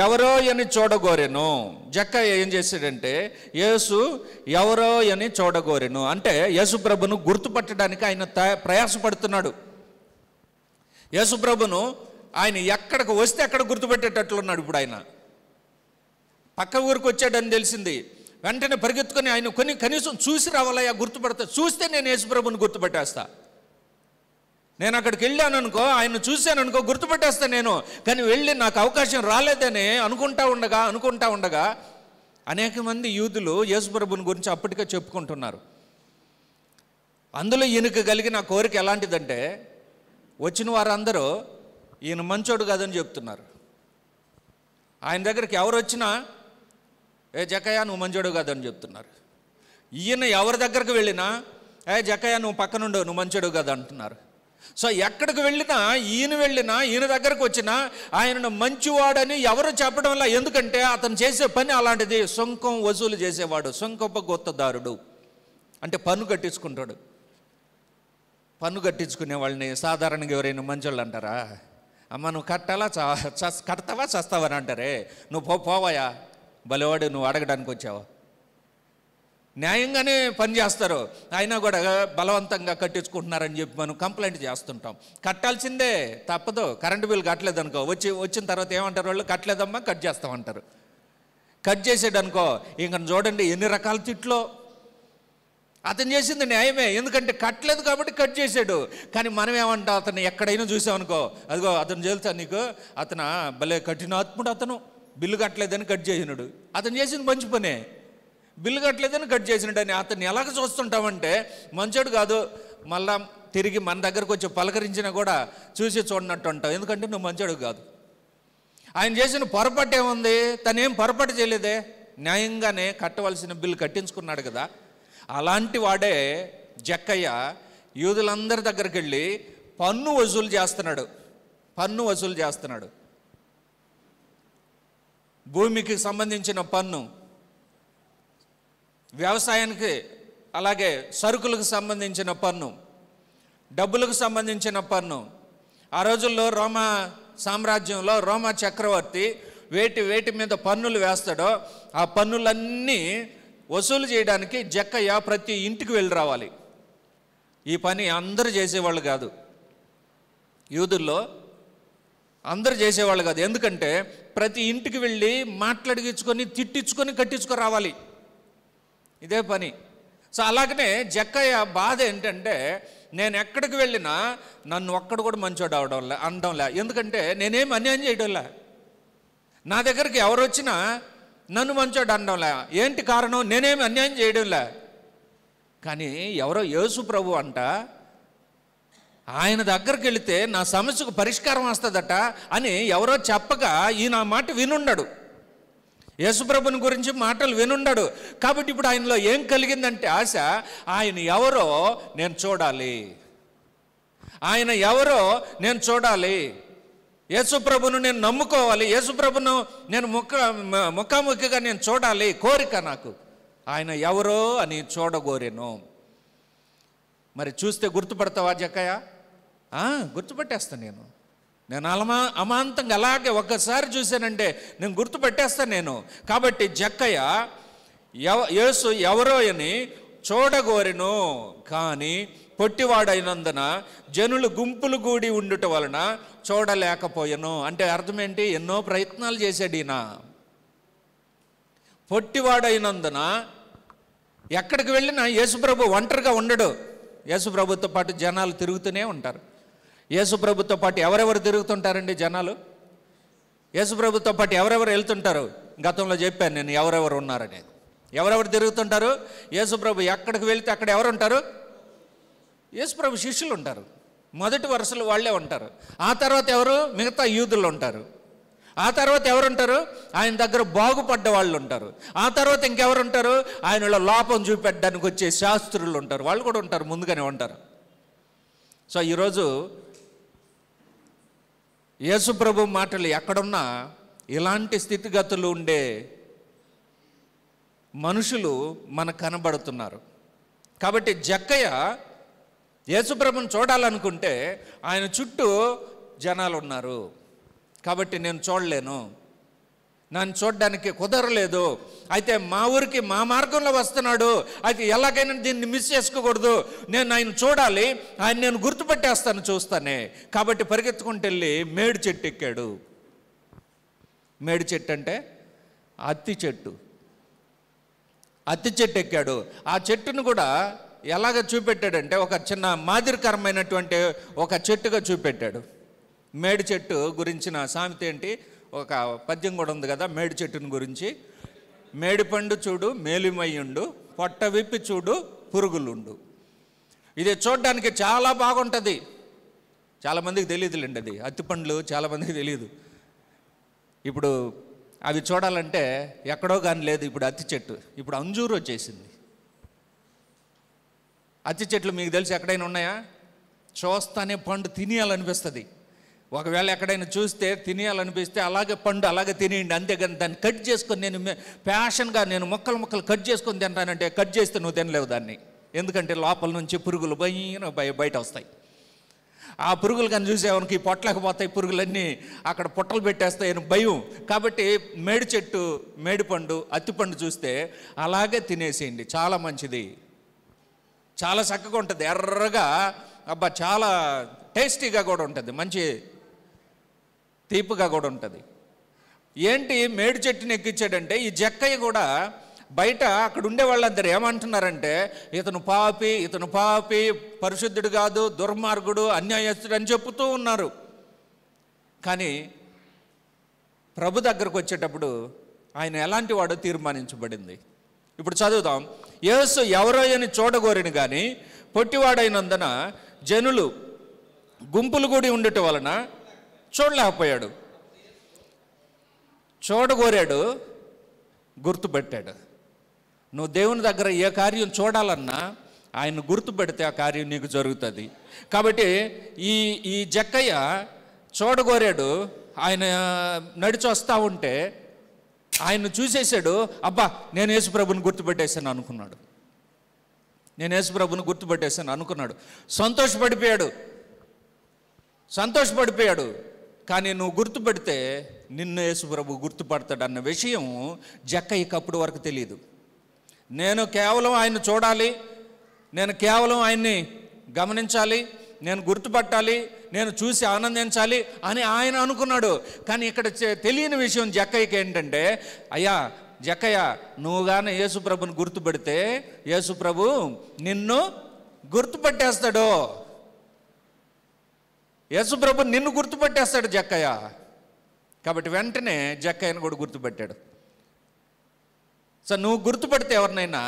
ఎవరో అని చూడగోరెను. జక్కయ్య ఏం చేశాడంటే యేసు ఎవరో అని చూడగోరెను అంటే యేసు ప్రభును గుర్తుపట్టడానికి ఆయన ప్రయాసపడుతున్నాడు. యేసు ప్రభును ఆయన ఎక్కడికి వస్తే అక్కడ గుర్తుపెట్టేటట్లున్నాడు. ఇప్పుడు ఆయన పక్క ఊరికి వచ్చాడని తెలిసింది, వెంటనే పరిగెత్తుకొని ఆయన కనీసం చూసి రావాలయ్యా, గుర్తుపడతా. చూస్తే నేను యేసు ప్రభుని గుర్తుపెట్టేస్తా. నేను అక్కడికి వెళ్ళాను అనుకో, ఆయన చూశాను అనుకో, గుర్తుపెట్టేస్తా నేను. కానీ వెళ్ళి నాకు అవకాశం రాలేదని అనుకుంటా ఉండగా అనేక మంది యూదులు యేసు ప్రభుని గురించి అప్పటికే చెప్పుకుంటున్నారు. అందులో ఈయనకు కలిగిన కోరిక ఎలాంటిదంటే, వచ్చిన వారందరూ ఈయన మంచోడు కాదని చెప్తున్నారు. ఆయన దగ్గరికి ఎవరు వచ్చినా జక్కయ్య నువ్వు మంచోడు కాదని చెప్తున్నారు. ఈయన ఎవరి దగ్గరకు వెళ్ళినా జక్కయ్య నువ్వు పక్కనుండు, నువ్వు మంచోడు కదా అంటున్నారు. సో ఎక్కడికి వెళ్ళినా ఈయన దగ్గరకు వచ్చినా ఆయనను మంచివాడని ఎవరు చెప్పడం వల్ల, ఎందుకంటే అతను చేసే పని అలాంటిది. సొంకం వసూలు చేసేవాడు, సొంకపు గొత్తదారుడు అంటే పన్ను కట్టించుకుంటాడు. పన్ను కట్టించుకునే వాళ్ళని సాధారణంగా ఎవరైనా మంచోళ్ళు అంటారా? అమ్మ నువ్వు కడతావా చస్తావని అంటారే. నువ్వు పోవాయా బలివాడు, నువ్వు అడగడానికి వచ్చావా? న్యాయంగానే పని చేస్తారు, అయినా కూడా బలవంతంగా కట్టించుకుంటున్నారని చెప్పి మనం కంప్లైంట్ చేస్తుంటాం. కట్టాల్సిందే, తప్పదు. కరెంటు బిల్ కట్టలేదనుకో, వచ్చిన తర్వాత ఏమంటారు వాళ్ళు? కట్టలేదమ్మా, కట్ చేస్తామంటారు. కట్ చేసాడనుకో ఇంక చూడండి ఎన్ని రకాల తిట్లో. అతను చేసింది న్యాయమే, ఎందుకంటే కట్టలేదు కాబట్టి కట్ చేశాడు. కానీ మనం ఏమంటాం, అతను ఎక్కడైనా చూసామనుకో, అదిగో అతను తెలుసా నీకు, అతను భలే కఠినాత్ముడు, అతను బిల్లు కట్టలేదని కట్ చేసినాడు. అతను చేసింది మంచి పనే. బిల్లు కట్టలేదని కట్ చేసినట్టని అతన్ని ఎలాగ చూస్తుంటామంటే మంచోడు కాదు, మళ్ళా తిరిగి మన దగ్గరకు వచ్చి పలకరించినా కూడా చూసి చూడనట్టు అంటావు, ఎందుకంటే నువ్వు మంచోడు కాదు. ఆయన చేసిన పొరపాటు ఏముంది? తనేం పొరపాటు చేయలేదే, న్యాయంగానే కట్టవలసిన బిల్లు కట్టించుకున్నాడు కదా. అలాంటి వాడే జక్కయ్య యూదులందరి దగ్గరికి వెళ్ళి పన్ను వసూలు చేస్తున్నాడు. భూమికి సంబంధించిన పన్ను, వ్యవసాయానికి, అలాగే సరుకులకు సంబంధించిన పన్ను, డబ్బులకు సంబంధించిన పన్ను. ఆ రోజుల్లో రోమా సామ్రాజ్యంలో రోమా చక్రవర్తి వేటి మీద పన్నులు వేస్తాడో ఆ పన్నులన్నీ వసూలు చేయడానికి జక్కయ్య ప్రతి ఇంటికి వెళ్ళి రావాలి. ఈ పని అందరూ చేసేవాళ్ళు కాదు, యూదుల్లో అందరూ చేసేవాళ్ళు కాదు. ఎందుకంటే ప్రతి ఇంటికి వెళ్ళి మాట్లాడించుకొని తిట్టించుకొని కట్టించుకొని రావాలి, ఇదే పని. సో అలాగనే జక్కయ్య బాధ ఏంటంటే, నేను ఎక్కడికి వెళ్ళినా నన్ను ఒక్కడు కూడా మంచోడు అనడంలే, ఎందుకంటే నేనేం అన్యాయం చేయడంలే. నా దగ్గరికి ఎవరు వచ్చినా నన్ను మంచోడు అనడంలే. ఏంటి కారణం? నేనేమి అన్యాయం చేయడంలే. కానీ ఎవరో యేసు ప్రభు అంట, ఆయన దగ్గరికి వెళితే నా సమస్యకు పరిష్కారం వస్తుందట అని ఎవరో చెప్పగా ఈయన మాట వినున్నాడు, యేసుప్రభుని గురించి మాటలు వినున్నాడు. కాబట్టి ఇప్పుడు ఆయనలో ఏం కలిగిందంటే ఆశ, ఆయన ఎవరో నేను చూడాలి, ఆయన ఎవరో నేను చూడాలి, యేసుప్రభును నేను నమ్ముకోవాలి, యేసుప్రభును నేను ముఖాముఖిగా నేను చూడాలి, కోరిక నాకు. ఆయన ఎవరో అని చూడగోరేను. మరి చూస్తే గుర్తుపడతావా జక్కయ్య? గుర్తుపట్టేస్తాను నేను అమాంతంగా అలాగే ఒక్కసారి చూశానంటే నేను గుర్తుపెట్టేస్తాను నేను. కాబట్టి జక్కయ్య యేసు ఎవరో అని చూడగోరెను, కానీ పొట్టివాడైనందున జనులు గుంపులు కూడి ఉండుట వలన చూడలేకపోయాను. అంటే అర్థం ఏంటి? ఎన్నో ప్రయత్నాలు చేశాడు ఈయన. పొట్టివాడైనందున ఎక్కడికి వెళ్ళినా యేసుప్రభు ఒంటరిగా ఉండడు, యేసుప్రభుతో పాటు జనాలు తిరుగుతూనే ఉంటారు. యేసుప్రభుతో పాటు ఎవరెవరు తిరుగుతుంటారండి జనాలు? యేసుప్రభుతో పాటు ఎవరెవరు వెళ్తుంటారు? గతంలో చెప్పాను నేను ఎవరెవరు ఉన్నారని. ఎవరెవరు తిరుగుతుంటారు? యేసుప్రభు ఎక్కడికి వెళ్తే అక్కడ ఎవరు ఉంటారు? యేసుప్రభు శిష్యులు ఉంటారు, మొదటి వరుసలు వాళ్ళే ఉంటారు. ఆ తర్వాత ఎవరు? మిగతా యూదులు ఉంటారు. ఆ తర్వాత ఎవరు ఉంటారు? ఆయన దగ్గర బాగుపడ్డ వాళ్ళు ఉంటారు. ఆ తర్వాత ఇంకెవరు ఉంటారు? ఆయనలో లోపం చూపెట్టడానికి వచ్చే శాస్త్రులు ఉంటారు, వాళ్ళు కూడా ఉంటారు, ముందుగానే ఉంటారు. సో ఈరోజు యేసుప్రభు మాటలు ఎక్కడున్నా ఇలాంటి స్థితిగతులు ఉండే మనుషులు మనకు కనబడుతున్నారు. కాబట్టి జక్కయ్య యేసుప్రభుని చూడాలనుకుంటే ఆయన చుట్టూ జనాలు ఉన్నారు, కాబట్టి నేను చూడలేను, నన్ను చూడడానికి కుదరలేదు. అయితే మా ఊరికి మా మార్గంలో వస్తున్నాడు, అయితే ఎలాగైనా దీన్ని మిస్ చేసుకోకూడదు, నేను ఆయన చూడాలి, ఆయన నేను గుర్తుపెట్టేస్తాను చూస్తానే. కాబట్టి పరిగెత్తుకుంటూ వెళ్ళి మేడి చెట్టు ఎక్కాడు. మేడి చెట్టు అంటే అత్తి చెట్టు. అత్తి చెట్టు ఎక్కాడు. ఆ చెట్టును కూడా ఎలాగ చూపెట్టాడంటే ఒక చిన్న మాదిరికరమైనటువంటి ఒక చెట్టుగా చూపెట్టాడు. మేడి చెట్టు గురించిన సామెత ఏంటి? ఒక పద్యం కూడా ఉంది కదా మేడి చెట్టుని గురించి. మేడి పండు చూడు మేలిమయ్యుండు, పొట్ట విప్పి చూడు పురుగులుండు. ఇది చూడడానికి చాలా బాగుంటుంది, చాలామందికి తెలియదులేండి. అది అత్తి పండ్లు చాలామందికి తెలియదు. ఇప్పుడు అవి చూడాలంటే ఎక్కడో కానీ లేదు. ఇప్పుడు అత్తి చెట్టు, ఇప్పుడు అంజూరు వచ్చేసింది. అత్తి చెట్లు మీకు తెలిసి ఎక్కడైనా ఉన్నాయా? చూస్తానే పండు తినేయాలనిపిస్తుంది. ఒకవేళ ఎక్కడైనా చూస్తే తినేయాలనిపిస్తే అలాగే పండు అలాగే తినేయండి, అంతేగాని దాన్ని కట్ చేసుకొని నేను ప్యాషన్గా నేను ముక్కలు కట్ చేసుకొని తింటానంటే కట్ చేస్తే నువ్వు తినలేవు దాన్ని, ఎందుకంటే లోపల నుంచి పురుగులు బయట వస్తాయి. ఆ పురుగులు కానీ చూసేవానికి పొట్టలేకపోతాయి, పురుగులన్నీ అక్కడ పుట్టలు పెట్టేస్తాయని భయం. కాబట్టి మేడి చెట్టు, మేడి పండు, అత్తిపండు చూస్తే అలాగే తినేసేయండి, చాలా మంచిది, చాలా చక్కగా ఉంటుంది, ఎర్రగా, అబ్బా చాలా టేస్టీగా కూడా ఉంటుంది, మంచి తీపిగా కూడా ఉంటుంది. ఏంటి మేడి చెట్టుని ఎక్కించాడంటే ఈ జక్కయ్య కూడా బయట అక్కడ ఉండే వాళ్ళందరూ ఏమంటున్నారంటే ఇతను పాపి, పరిశుద్ధుడు కాదు, దుర్మార్గుడు, అన్యాయస్తుడు అని చెప్తూ ఉన్నారు. కానీ ప్రభు దగ్గరకు వచ్చేటప్పుడు ఆయన ఎలాంటి వాడో తీర్మానించబడింది. ఇప్పుడు చదువుదాం. యేసు ఎవరో అని చూడగోరిని కానీ పొట్టివాడైనందున జనులు గుంపులు కూడి ఉండటం వలన చూడలేకపోయాడు. చూడగోరాడు, గుర్తుపెట్టాడు. నువ్వు దేవుని దగ్గర ఏ కార్యం చూడాలన్నా ఆయన గుర్తుపెడితే ఆ కార్యం నీకు జరుగుతుంది. కాబట్టి ఈ జక్కయ్య చూడగోరాడు. ఆయన నడిచి వస్తూ ఉంటే ఆయన చూసేసాడు. అబ్బా, నేను యేసుప్రభుని గుర్తుపెట్టేశాను అనుకున్నాడు. నేను యేసుప్రభుని గుర్తుపెట్టేశాను అనుకున్నాడు. సంతోషపడిపోయాడు. కానీ నువ్వు గుర్తుపెడితే నిన్ను యేసుప్రభు గుర్తుపడతాడు అన్న విషయం జక్కయ్యకి అప్పుడు వరకు తెలియదు. నేను కేవలం ఆయన్ని చూడాలి, నేను కేవలం ఆయన్ని గమనించాలి, నేను గుర్తుపట్టాలి, నేను చూసి ఆనందించాలి అని ఆయన అనుకున్నాడు. కానీ ఇక్కడ తెలియని విషయం జక్కయ్యకి ఏంటంటే, అయ్యా జక్కయ్య, నువ్వు కానీ యేసుప్రభుని గుర్తుపెడితే యేసుప్రభు నిన్ను గుర్తుపట్టేస్తాడు. యేసుప్రభు నిన్ను గుర్తుపట్టేస్తాడు జక్కయ్య. కాబట్టి వెంటనే జక్కయ్యను కూడా గుర్తుపెట్టాడు. సో నువ్వు గుర్తుపడితే ఎవరినైనా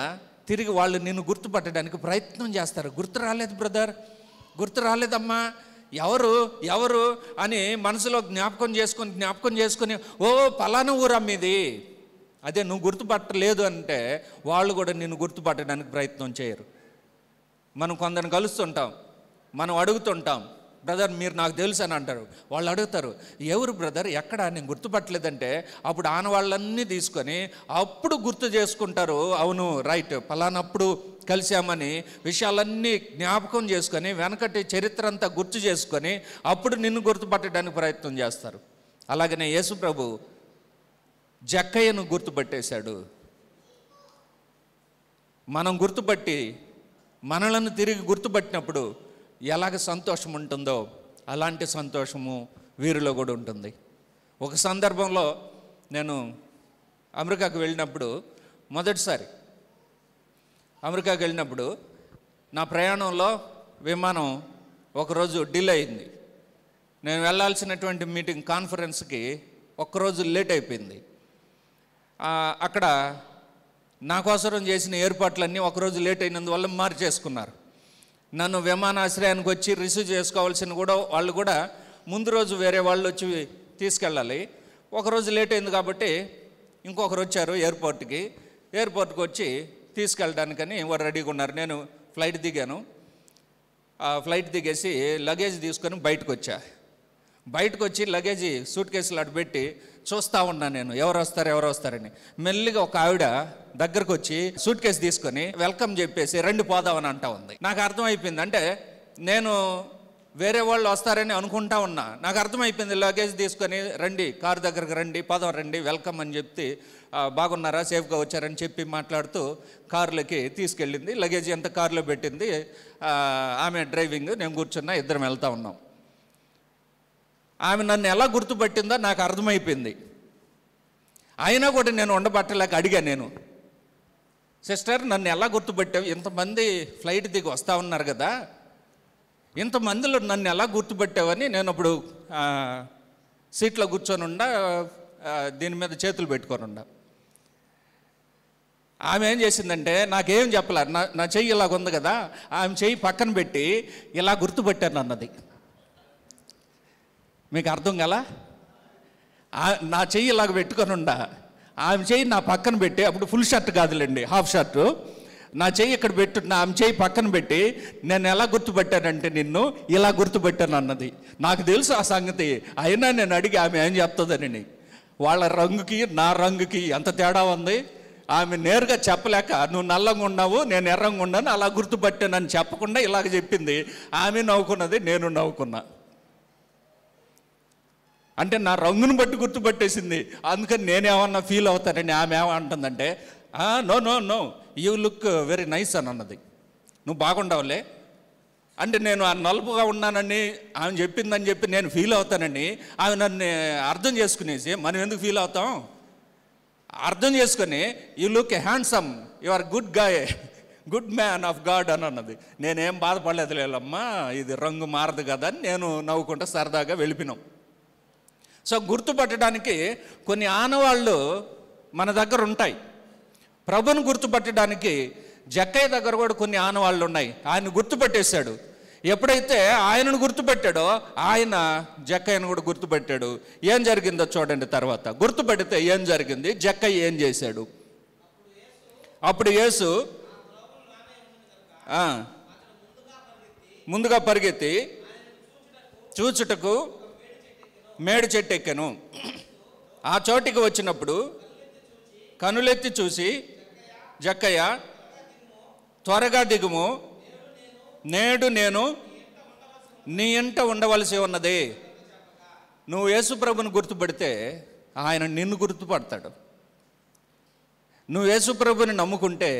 తిరిగి వాళ్ళు నిన్ను గుర్తుపట్టడానికి ప్రయత్నం చేస్తారు. గుర్తు రాలేదు బ్రదర్, గుర్తు రాలేదమ్మా, ఎవరు అని మనసులో జ్ఞాపకం చేసుకొని ఓ పలానా ఊరమ్మ ఇది, అదే నువ్వు గుర్తుపట్టలేదు అంటే వాళ్ళు కూడా నిన్ను గుర్తుపట్టడానికి ప్రయత్నం చేయరు. మనం కొందరిని కలుస్తుంటాం, మనం అడుగుతుంటాం, బ్రదర్ మీరు నాకు తెలుసు అని అంటారు. వాళ్ళు అడుగుతారు, ఎవరు బ్రదర్, ఎక్కడ, నేను గుర్తుపట్టలేదంటే అప్పుడు ఆనవాళ్ళన్నీ తీసుకొని అప్పుడు గుర్తు చేసుకుంటారు. అవును రైట్, పలానప్పుడు కలిసామని విషయాలన్నీ జ్ఞాపకం చేసుకొని వెనకటి చరిత్ర అంతా గుర్తు చేసుకొని అప్పుడు నిన్ను గుర్తుపట్టడానికి ప్రయత్నం చేస్తారు. అలాగనే యేసుప్రభు జక్కయ్యను గుర్తుపట్టేశాడు. మనం గుర్తుపట్టి మనలను తిరిగి గుర్తుపట్టినప్పుడు ఎలాగ సంతోషం ఉంటుందో అలాంటి సంతోషము వీరిలో కూడా ఉంటుంది. ఒక సందర్భంలో నేను అమెరికాకు వెళ్ళినప్పుడు, మొదటిసారి అమెరికాకు వెళ్ళినప్పుడు నా ప్రయాణంలో విమానం ఒకరోజు డిలే అయింది. నేను వెళ్ళాల్సినటువంటి మీటింగ్ కాన్ఫరెన్స్కి ఒక్కరోజు లేట్ అయిపోయింది. అక్కడ నా కోసరం చేసిన ఏర్పాట్లన్నీ ఒకరోజు లేట్ అయినందువల్ల మార్చేసుకున్నారు. నన్ను విమానాశ్రయానికి వచ్చి రిసీవ్ చేసుకోవాల్సిన కూడా వాళ్ళు కూడా ముందు రోజు వేరే వాళ్ళు వచ్చి తీసుకెళ్ళాలి. ఒకరోజు లేట్ అయింది కాబట్టి ఇంకొకరు వచ్చారు ఎయిర్పోర్ట్కి వచ్చి తీసుకెళ్ళడానికని వారు రెడీగా ఉన్నారు. నేను ఫ్లైట్ దిగాను. ఫ్లైట్ దిగేసి లగేజ్ తీసుకొని బయటకు వచ్చి లగేజ్ సూట్ కేసులు అటు పెట్టి చూస్తూ ఉన్నాను. నేను ఎవరు వస్తారని మెల్లిగా ఒక ఆవిడ దగ్గరకు వచ్చి సూట్ కేసు తీసుకొని వెల్కమ్ చెప్పేసి రండి పోదామని అంటా ఉంది. నాకు అర్థమైపోయింది, అంటే నేను వేరే వాళ్ళు వస్తారని అనుకుంటా ఉన్నా. నాకు అర్థమైపోయింది, లగేజ్ తీసుకొని రండి, కారు దగ్గరకు రండి, పోదాం రండి, వెల్కమ్ అని చెప్తే బాగున్నారా, సేఫ్గా వచ్చారని చెప్పి మాట్లాడుతూ కారులోకి తీసుకెళ్ళింది. లగేజ్ అంతా కారులో పెట్టింది. ఆమె డ్రైవింగ్, నేను కూర్చున్నా, ఇద్దరం వెళ్తూ ఉన్నాం. ఆమె నన్ను ఎలా గుర్తుపట్టిందో నాకు అర్థమైపోయింది. అయినా కూడా నేను ఉండబట్టలేక అడిగాను, నేను సిస్టర్ నన్ను ఎలా గుర్తుపట్టావు, ఇంతమంది ఫ్లైట్ దిగి వస్తూ ఉన్నారు కదా, ఇంతమందిలో నన్ను ఎలా గుర్తుపట్టావని నేను అప్పుడు సీట్లో కూర్చొని ఉండా, దీని మీద చేతులు పెట్టుకొని ఉండా. ఆమె ఏం చేసిందంటే నాకేం చెప్పలే, నా చెయ్యి ఇలాగ ఉంది కదా, ఆమె చెయ్యి పక్కన పెట్టి ఇలా గుర్తుపట్టాను అన్నది. మీకు అర్థం కదా, నా చెయ్యి ఇలాగ పెట్టుకొని ఉండా, ఆమె చెయ్యి నా పక్కన పెట్టి, అప్పుడు ఫుల్ షర్ట్ కాదులేండి, హాఫ్ షర్టు, నా చెయ్యి ఇక్కడ పెట్టున్నా, ఆమె చెయ్యి పక్కన పెట్టి నేను ఎలా గుర్తుపెట్టానంటే నిన్ను ఇలా గుర్తుపెట్టాను అన్నది. నాకు తెలుసు ఆ సంగతి, అయినా నేను అడిగి ఆమె ఏం చెప్తుందని. వాళ్ళ రంగుకి నా రంగుకి ఎంత తేడా ఉంది. ఆమె నేరుగా చెప్పలేక నువ్వు నల్లంగా ఉన్నావు, నేను ఎర్రంగా ఉన్నాను, అలా గుర్తుపట్టానని చెప్పకుండా ఇలాగ చెప్పింది. ఆమె నవ్వుకున్నది, నేను నవ్వుకున్నా. అంటే నా రంగును బట్టి గుర్తుపట్టేసింది. అందుకని నేనేమన్నా ఫీల్ అవుతానని ఆమె ఏమంటుందంటే, no you look very nice అని అన్నది. నువ్వు బాగుండవులే అంటే నేను ఆ నలుపుగా ఉన్నానని ఆమె చెప్పిందని చెప్పి నేను ఫీల్ అవుతానని ఆమె నన్ను అర్థం చేసుకునేసి, మనం ఎందుకు ఫీల్ అవుతాం, అర్థం చేసుకొని you look handsome, you are good guy, good man of God అని అన్నది. నేనేం బాధపడలేదు లేదమ్మా, ఇది రంగు మారదు కదా అని నేను నవ్వుకుంటా సరదాగా వెళ్ళిపోయినాం. సో గుర్తుపట్టడానికి కొన్ని ఆనవాళ్ళు మన దగ్గర ఉంటాయి. ప్రభుని గుర్తుపట్టడానికి జక్కయ్య దగ్గర కూడా కొన్ని ఆనవాళ్ళు ఉన్నాయి. ఆయన గుర్తుపట్టేశాడు. ఎప్పుడైతే ఆయనను గుర్తుపెట్టాడో ఆయన జక్కయ్యను కూడా గుర్తుపెట్టాడు. ఏం జరిగిందో చూడండి. తర్వాత గుర్తుపెడితే ఏం జరిగింది, జక్కయ్య ఏం చేశాడు? అప్పుడు యేసు ముందుగా పరిగెత్తి చూచుటకు మేడి చెట్టు ఎక్కెను. ఆ చోటికి వచ్చినప్పుడు కనులెత్తి చూసి, జక్కయ్య త్వరగా దిగుము, నేడు నేను నీ ఇంట ఉండవలసి ఉన్నది. నువ్వు యేసు ప్రభుని గుర్తుపడితే ఆయన నిన్ను గుర్తుపడతాడు. నువ్వు యేసు ప్రభుని నమ్ముకుంటే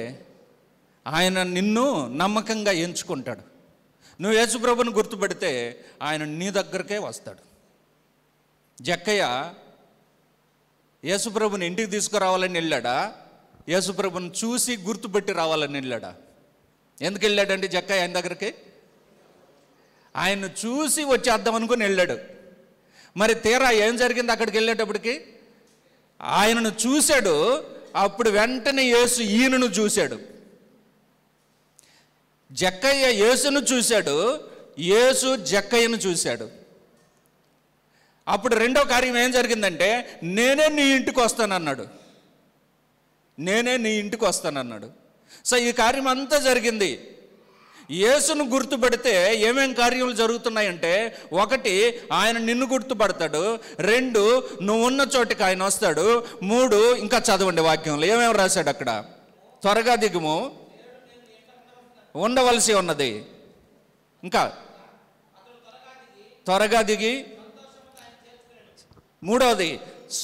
ఆయన నిన్ను నమ్మకంగా ఎంచుకుంటాడు. నువ్వు యేసు ప్రభుని గుర్తుపెడితే ఆయన నీ దగ్గరకే వస్తాడు. జక్కయ్య యేసు ప్రభుని ఇంటికి తీసుకురావాలని వెళ్ళాడా, యేసు ప్రభుని చూసి గుర్తుపెట్టి రావాలని వెళ్ళాడా? ఎందుకు వెళ్ళాడండి జక్కయ్య ఆయన దగ్గరికి? ఆయన్ను చూసి వచ్చేద్దాం అనుకుని వెళ్ళాడు. మరి తీరా ఏం జరిగింది? అక్కడికి వెళ్ళేటప్పటికి ఆయనను చూశాడు. అప్పుడు వెంటనే యేసు ఈయనను చూశాడు. జక్కయ్య యేసును చూశాడు, యేసు జక్కయ్యను చూశాడు. అప్పుడు రెండో కార్యం ఏం జరిగిందంటే, నేనే నీ ఇంటికి వస్తానన్నాడు. నేనే నీ ఇంటికి వస్తానన్నాడు. సో ఈ కార్యం అంతా జరిగింది. యేసును గుర్తుపెడితే ఏమేం కార్యములు జరుగుతున్నాయంటే, ఒకటి ఆయన నిన్ను గుర్తుపడతాడు, రెండు నువ్వు ఉన్న చోటికి ఆయన వస్తాడు, మూడు ఇంకా చదవండి వాక్యంలో ఏమేమి రాశాడు అక్కడ. త్వరగా దిగుము, ఉండవలసి ఉన్నది, ఇంకా త్వరగా దిగి, మూడవది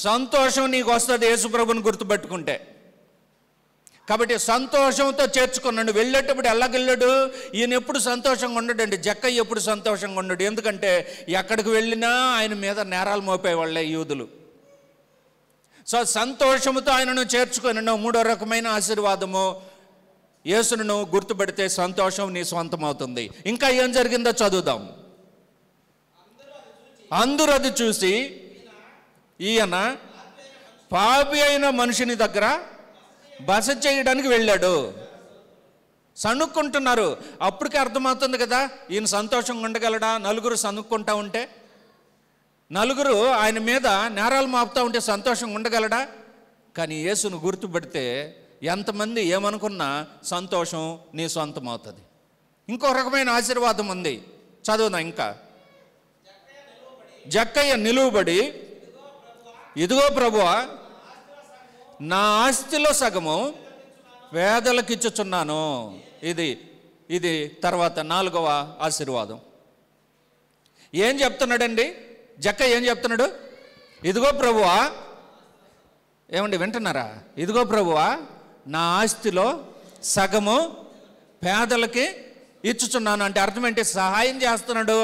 సంతోషం నీకు వస్తుంది యేసుప్రభుని గుర్తుపెట్టుకుంటే. కాబట్టి సంతోషంతో చేర్చుకున్నాడు. వెళ్ళేటప్పుడు ఎలాగెళ్ళాడు? ఈయన ఎప్పుడు సంతోషంగా ఉండడండి. జక్కయ్య ఎప్పుడు సంతోషంగా ఉండడు. ఎందుకంటే ఎక్కడికి వెళ్ళినా ఆయన మీద నేరాలు మోపేవాళ్ళే యూదులు. సో సంతోషంతో ఆయనను చేర్చుకొని మూడో రకమైన ఆశీర్వాదము, యేసును నువ్వు గుర్తుపెడితే సంతోషం నీ సొంతం అవుతుంది. ఇంకా ఏం జరిగిందో చదువుదాం. అందరూ అది చూసి ఈయన పాపి అయిన మనిషిని దగ్గర బస చేయడానికి వెళ్ళాడు. సణుక్కుంటున్నారు. అప్పటికే అర్థమవుతుంది కదా, ఈయన సంతోషంగా ఉండగలడా? నలుగురు సణుక్కుంటా ఉంటే, నలుగురు ఆయన మీద నేరాలు మాపుతూ ఉంటే సంతోషంగా ఉండగలడా? కానీ యేసును గుర్తుపెడితే ఎంతమంది ఏమనుకున్నా సంతోషం నీ సొంతం అవుతుంది. ఇంకో రకమైన ఆశీర్వాదం ఉంది, చదువునా. ఇంకా జక్కయ్య నిలువబడి, ఇదిగో ప్రభువా, నా ఆస్తిలో సగము పేదలకు ఇచ్చుచున్నాను. ఇది తర్వాత నాలుగవ ఆశీర్వాదం. ఏం చెప్తున్నాడండి జక్కయ్య? ఏం చెప్తున్నాడు? ఇదిగో ప్రభువా, ఏమండి వింటున్నారా? ఇదిగో ప్రభువా, నా ఆస్తిలో సగము పేదలకి ఇచ్చుచున్నాను. అంటే అర్థం ఏంటి? సహాయం చేస్తున్నాడు.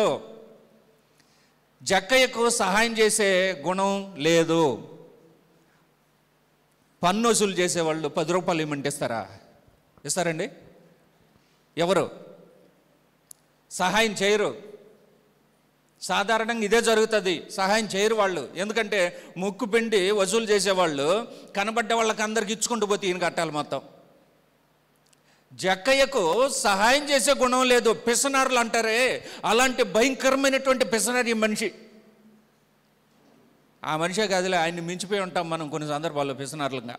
జక్కయ్యకు సహాయం చేసే గుణం లేదు. పన్ను వసూలు చేసేవాళ్ళు 10 రూపాయలు ఇవ్వమంటే ఇస్తారా? ఇస్తారండి? ఎవరు సహాయం చేయరు. సాధారణంగా ఇదే జరుగుతుంది, సహాయం చేయరు వాళ్ళు. ఎందుకంటే ముక్కు పిండి వసూలు చేసేవాళ్ళు కనబడ్డ వాళ్ళకి అందరికి ఇచ్చుకుంటూ పోతే ఈయన కట్టాలి మొత్తం. జక్కయ్యకు సహాయం చేసే గుణం లేదు. పిసనారులు అంటారే, అలాంటి భయంకరమైనటువంటి పిసనారి మనిషి. ఆ మనిషే కాదులే, ఆయన్ని మించిపోయి ఉంటాం మనం కొన్ని సందర్భాల్లో పిసనారులుగా.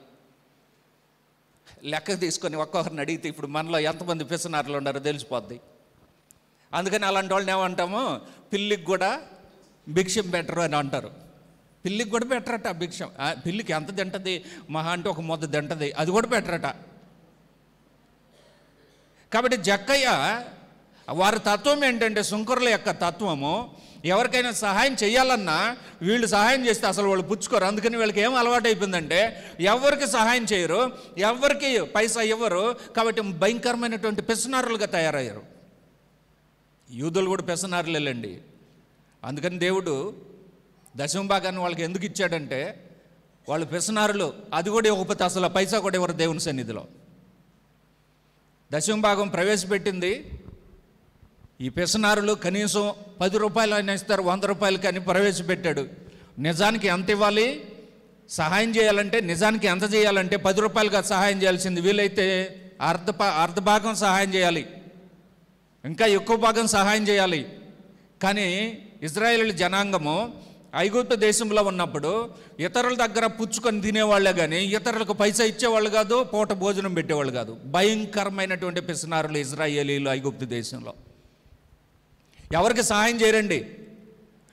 లెక్క తీసుకొని ఒక్కొక్కరిని అడిగితే ఇప్పుడు మనలో ఎంతమంది పిసనారులు ఉన్నారో తెలిసిపోద్ది. అందుకని అలాంటి వాళ్ళని ఏమంటాము, పిల్లికి కూడా భిక్షం పెట్టరు అని అంటారు. పిల్లికి కూడా పెట్టరట భిక్షం. పిల్లికి ఎంత తింటది? మహా అంటే ఒక ముద్ద తింటది, అది కూడా పెట్టరట. కాబట్టి జక్కయ్య వారి తత్వం ఏంటంటే, సుంకరుల యొక్క తత్వము, ఎవరికైనా సహాయం చేయాలన్నా వీళ్ళు సహాయం చేస్తే అసలు వాళ్ళు పుచ్చుకోరు. అందుకని వీళ్ళకి ఏం అలవాటు అయిపోయిందంటే ఎవరికి సహాయం చేయరు, ఎవరికి పైసా ఇవ్వరు. కాబట్టి భయంకరమైనటువంటి పిసనారులుగా తయారయ్యారు. యూదులు కూడా పిసనారులేండి. అందుకని దేవుడు దశమ భాగాన్ని వాళ్ళకి ఎందుకు ఇచ్చాడంటే, వాళ్ళు పిసనారులు. అది కూడా ఇవ్వకపోతే అసలు పైసా కూడా ఇవ్వరు దేవుని సన్నిధిలో. దశమ భాగం ప్రవేశపెట్టింది ఈ పిసనారులు. కనీసం 10 రూపాయలు అయినా ఇస్తారు, 100 రూపాయలు కానీ ప్రవేశపెట్టాడు. నిజానికి ఎంత ఇవ్వాలి? సహాయం చేయాలంటే నిజానికి ఎంత చేయాలంటే 10 రూపాయలుగా సహాయం చేయాల్సింది వీలైతే అర్ధ భాగం సహాయం చేయాలి, ఇంకా ఎక్కువ భాగం సహాయం చేయాలి. కానీ ఇశ్రాయేలు జనాంగము ఐగుప్తు దేశంలో ఉన్నప్పుడు ఇతరుల దగ్గర పుచ్చుకొని తినేవాళ్ళే కానీ ఇతరులకు పైసా ఇచ్చేవాళ్ళు కాదు, పూట భోజనం పెట్టేవాళ్ళు కాదు. భయంకరమైనటువంటి పిసినారులు ఇశ్రాయేలీలు ఐగుప్తు దేశంలో. ఎవరికి సహాయం చేయరండి.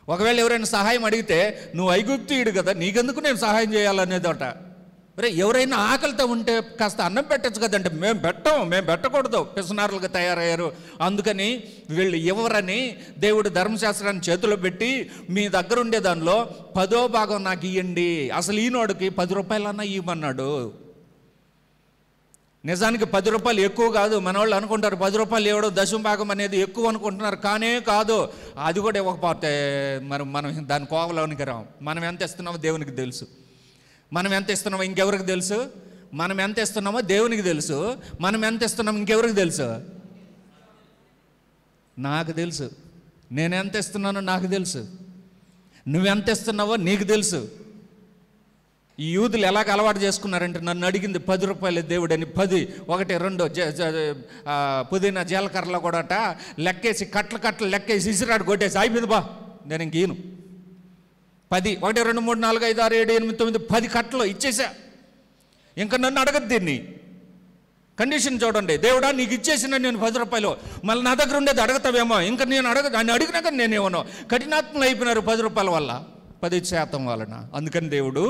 ఒకవేళ ఎవరైనా సహాయం అడిగితే నువ్వు ఐగుప్తీయుడు కదా, నీకెందుకు నేను సహాయం చేయాలనేదట. మరి ఎవరైనా ఆకలితో ఉంటే కాస్త అన్నం పెట్టచ్చు కదంటే మేము పెట్టకూడదు, పిసినారులుగా తయారయ్యారు. అందుకని వీళ్ళు ఎవరని దేవుడు ధర్మశాస్త్రాన్ని చేతిలో పెట్టి మీ దగ్గర ఉండే దానిలో 10వ భాగం నాకు ఇవ్వండి. అసలు ఈనోడికి 10 రూపాయలన్నా ఇవ్వమన్నాడు. నిజానికి 10 రూపాయలు ఎక్కువ కాదు. మన వాళ్ళు అనుకుంటారు 10 రూపాయలు ఇవ్వడం దశమ భాగం అనేది ఎక్కువ అనుకుంటున్నారు. కానే కాదు. అది కూడా ఇవ్వకపోతే మనం దాని కోవలోనికి రాం. మనం ఎంత ఇస్తున్నామో దేవునికి తెలుసు. మనం ఎంత ఇస్తున్నామో ఇంకెవరికి తెలుసు? మనం ఎంత ఇస్తున్నామో దేవునికి తెలుసు. మనం ఎంత ఇస్తున్నామో ఇంకెవరికి తెలుసు? నాకు తెలుసు. నేను ఎంత ఇస్తున్నానో నాకు తెలుసు. నువ్వెంత ఇస్తున్నావో నీకు తెలుసు. ఈ యూదులు ఎలాగ అలవాటు చేసుకున్నారంటే నన్ను అడిగింది 10 రూపాయలు దేవుడని 10, 1, 2 పుదీనా జీలకర్రలో కూడా లెక్కేసి కట్టలు లెక్కేసి ఇసిరాడు కొట్టేసి అయిపోయింది బా నేను ఇంక ఈను 10, 1, 2, 3, 4, 5, 6, 7, 8, 9, 10 కట్టలు ఇచ్చేసా. ఇంకా నన్ను అడగద్దు దీన్ని. కండిషన్ చూడండి, దేవుడా నీకు ఇచ్చేసిన నేను 10 రూపాయలు మళ్ళీ నా దగ్గర ఉండేది అడగతావేమో. ఇంకా నేను దాన్ని అడిగినాక నేనేమో కఠినాత్మలు అయిపోయినారు 10 రూపాయల వల్ల, 10% వలన. అందుకని దేవుడు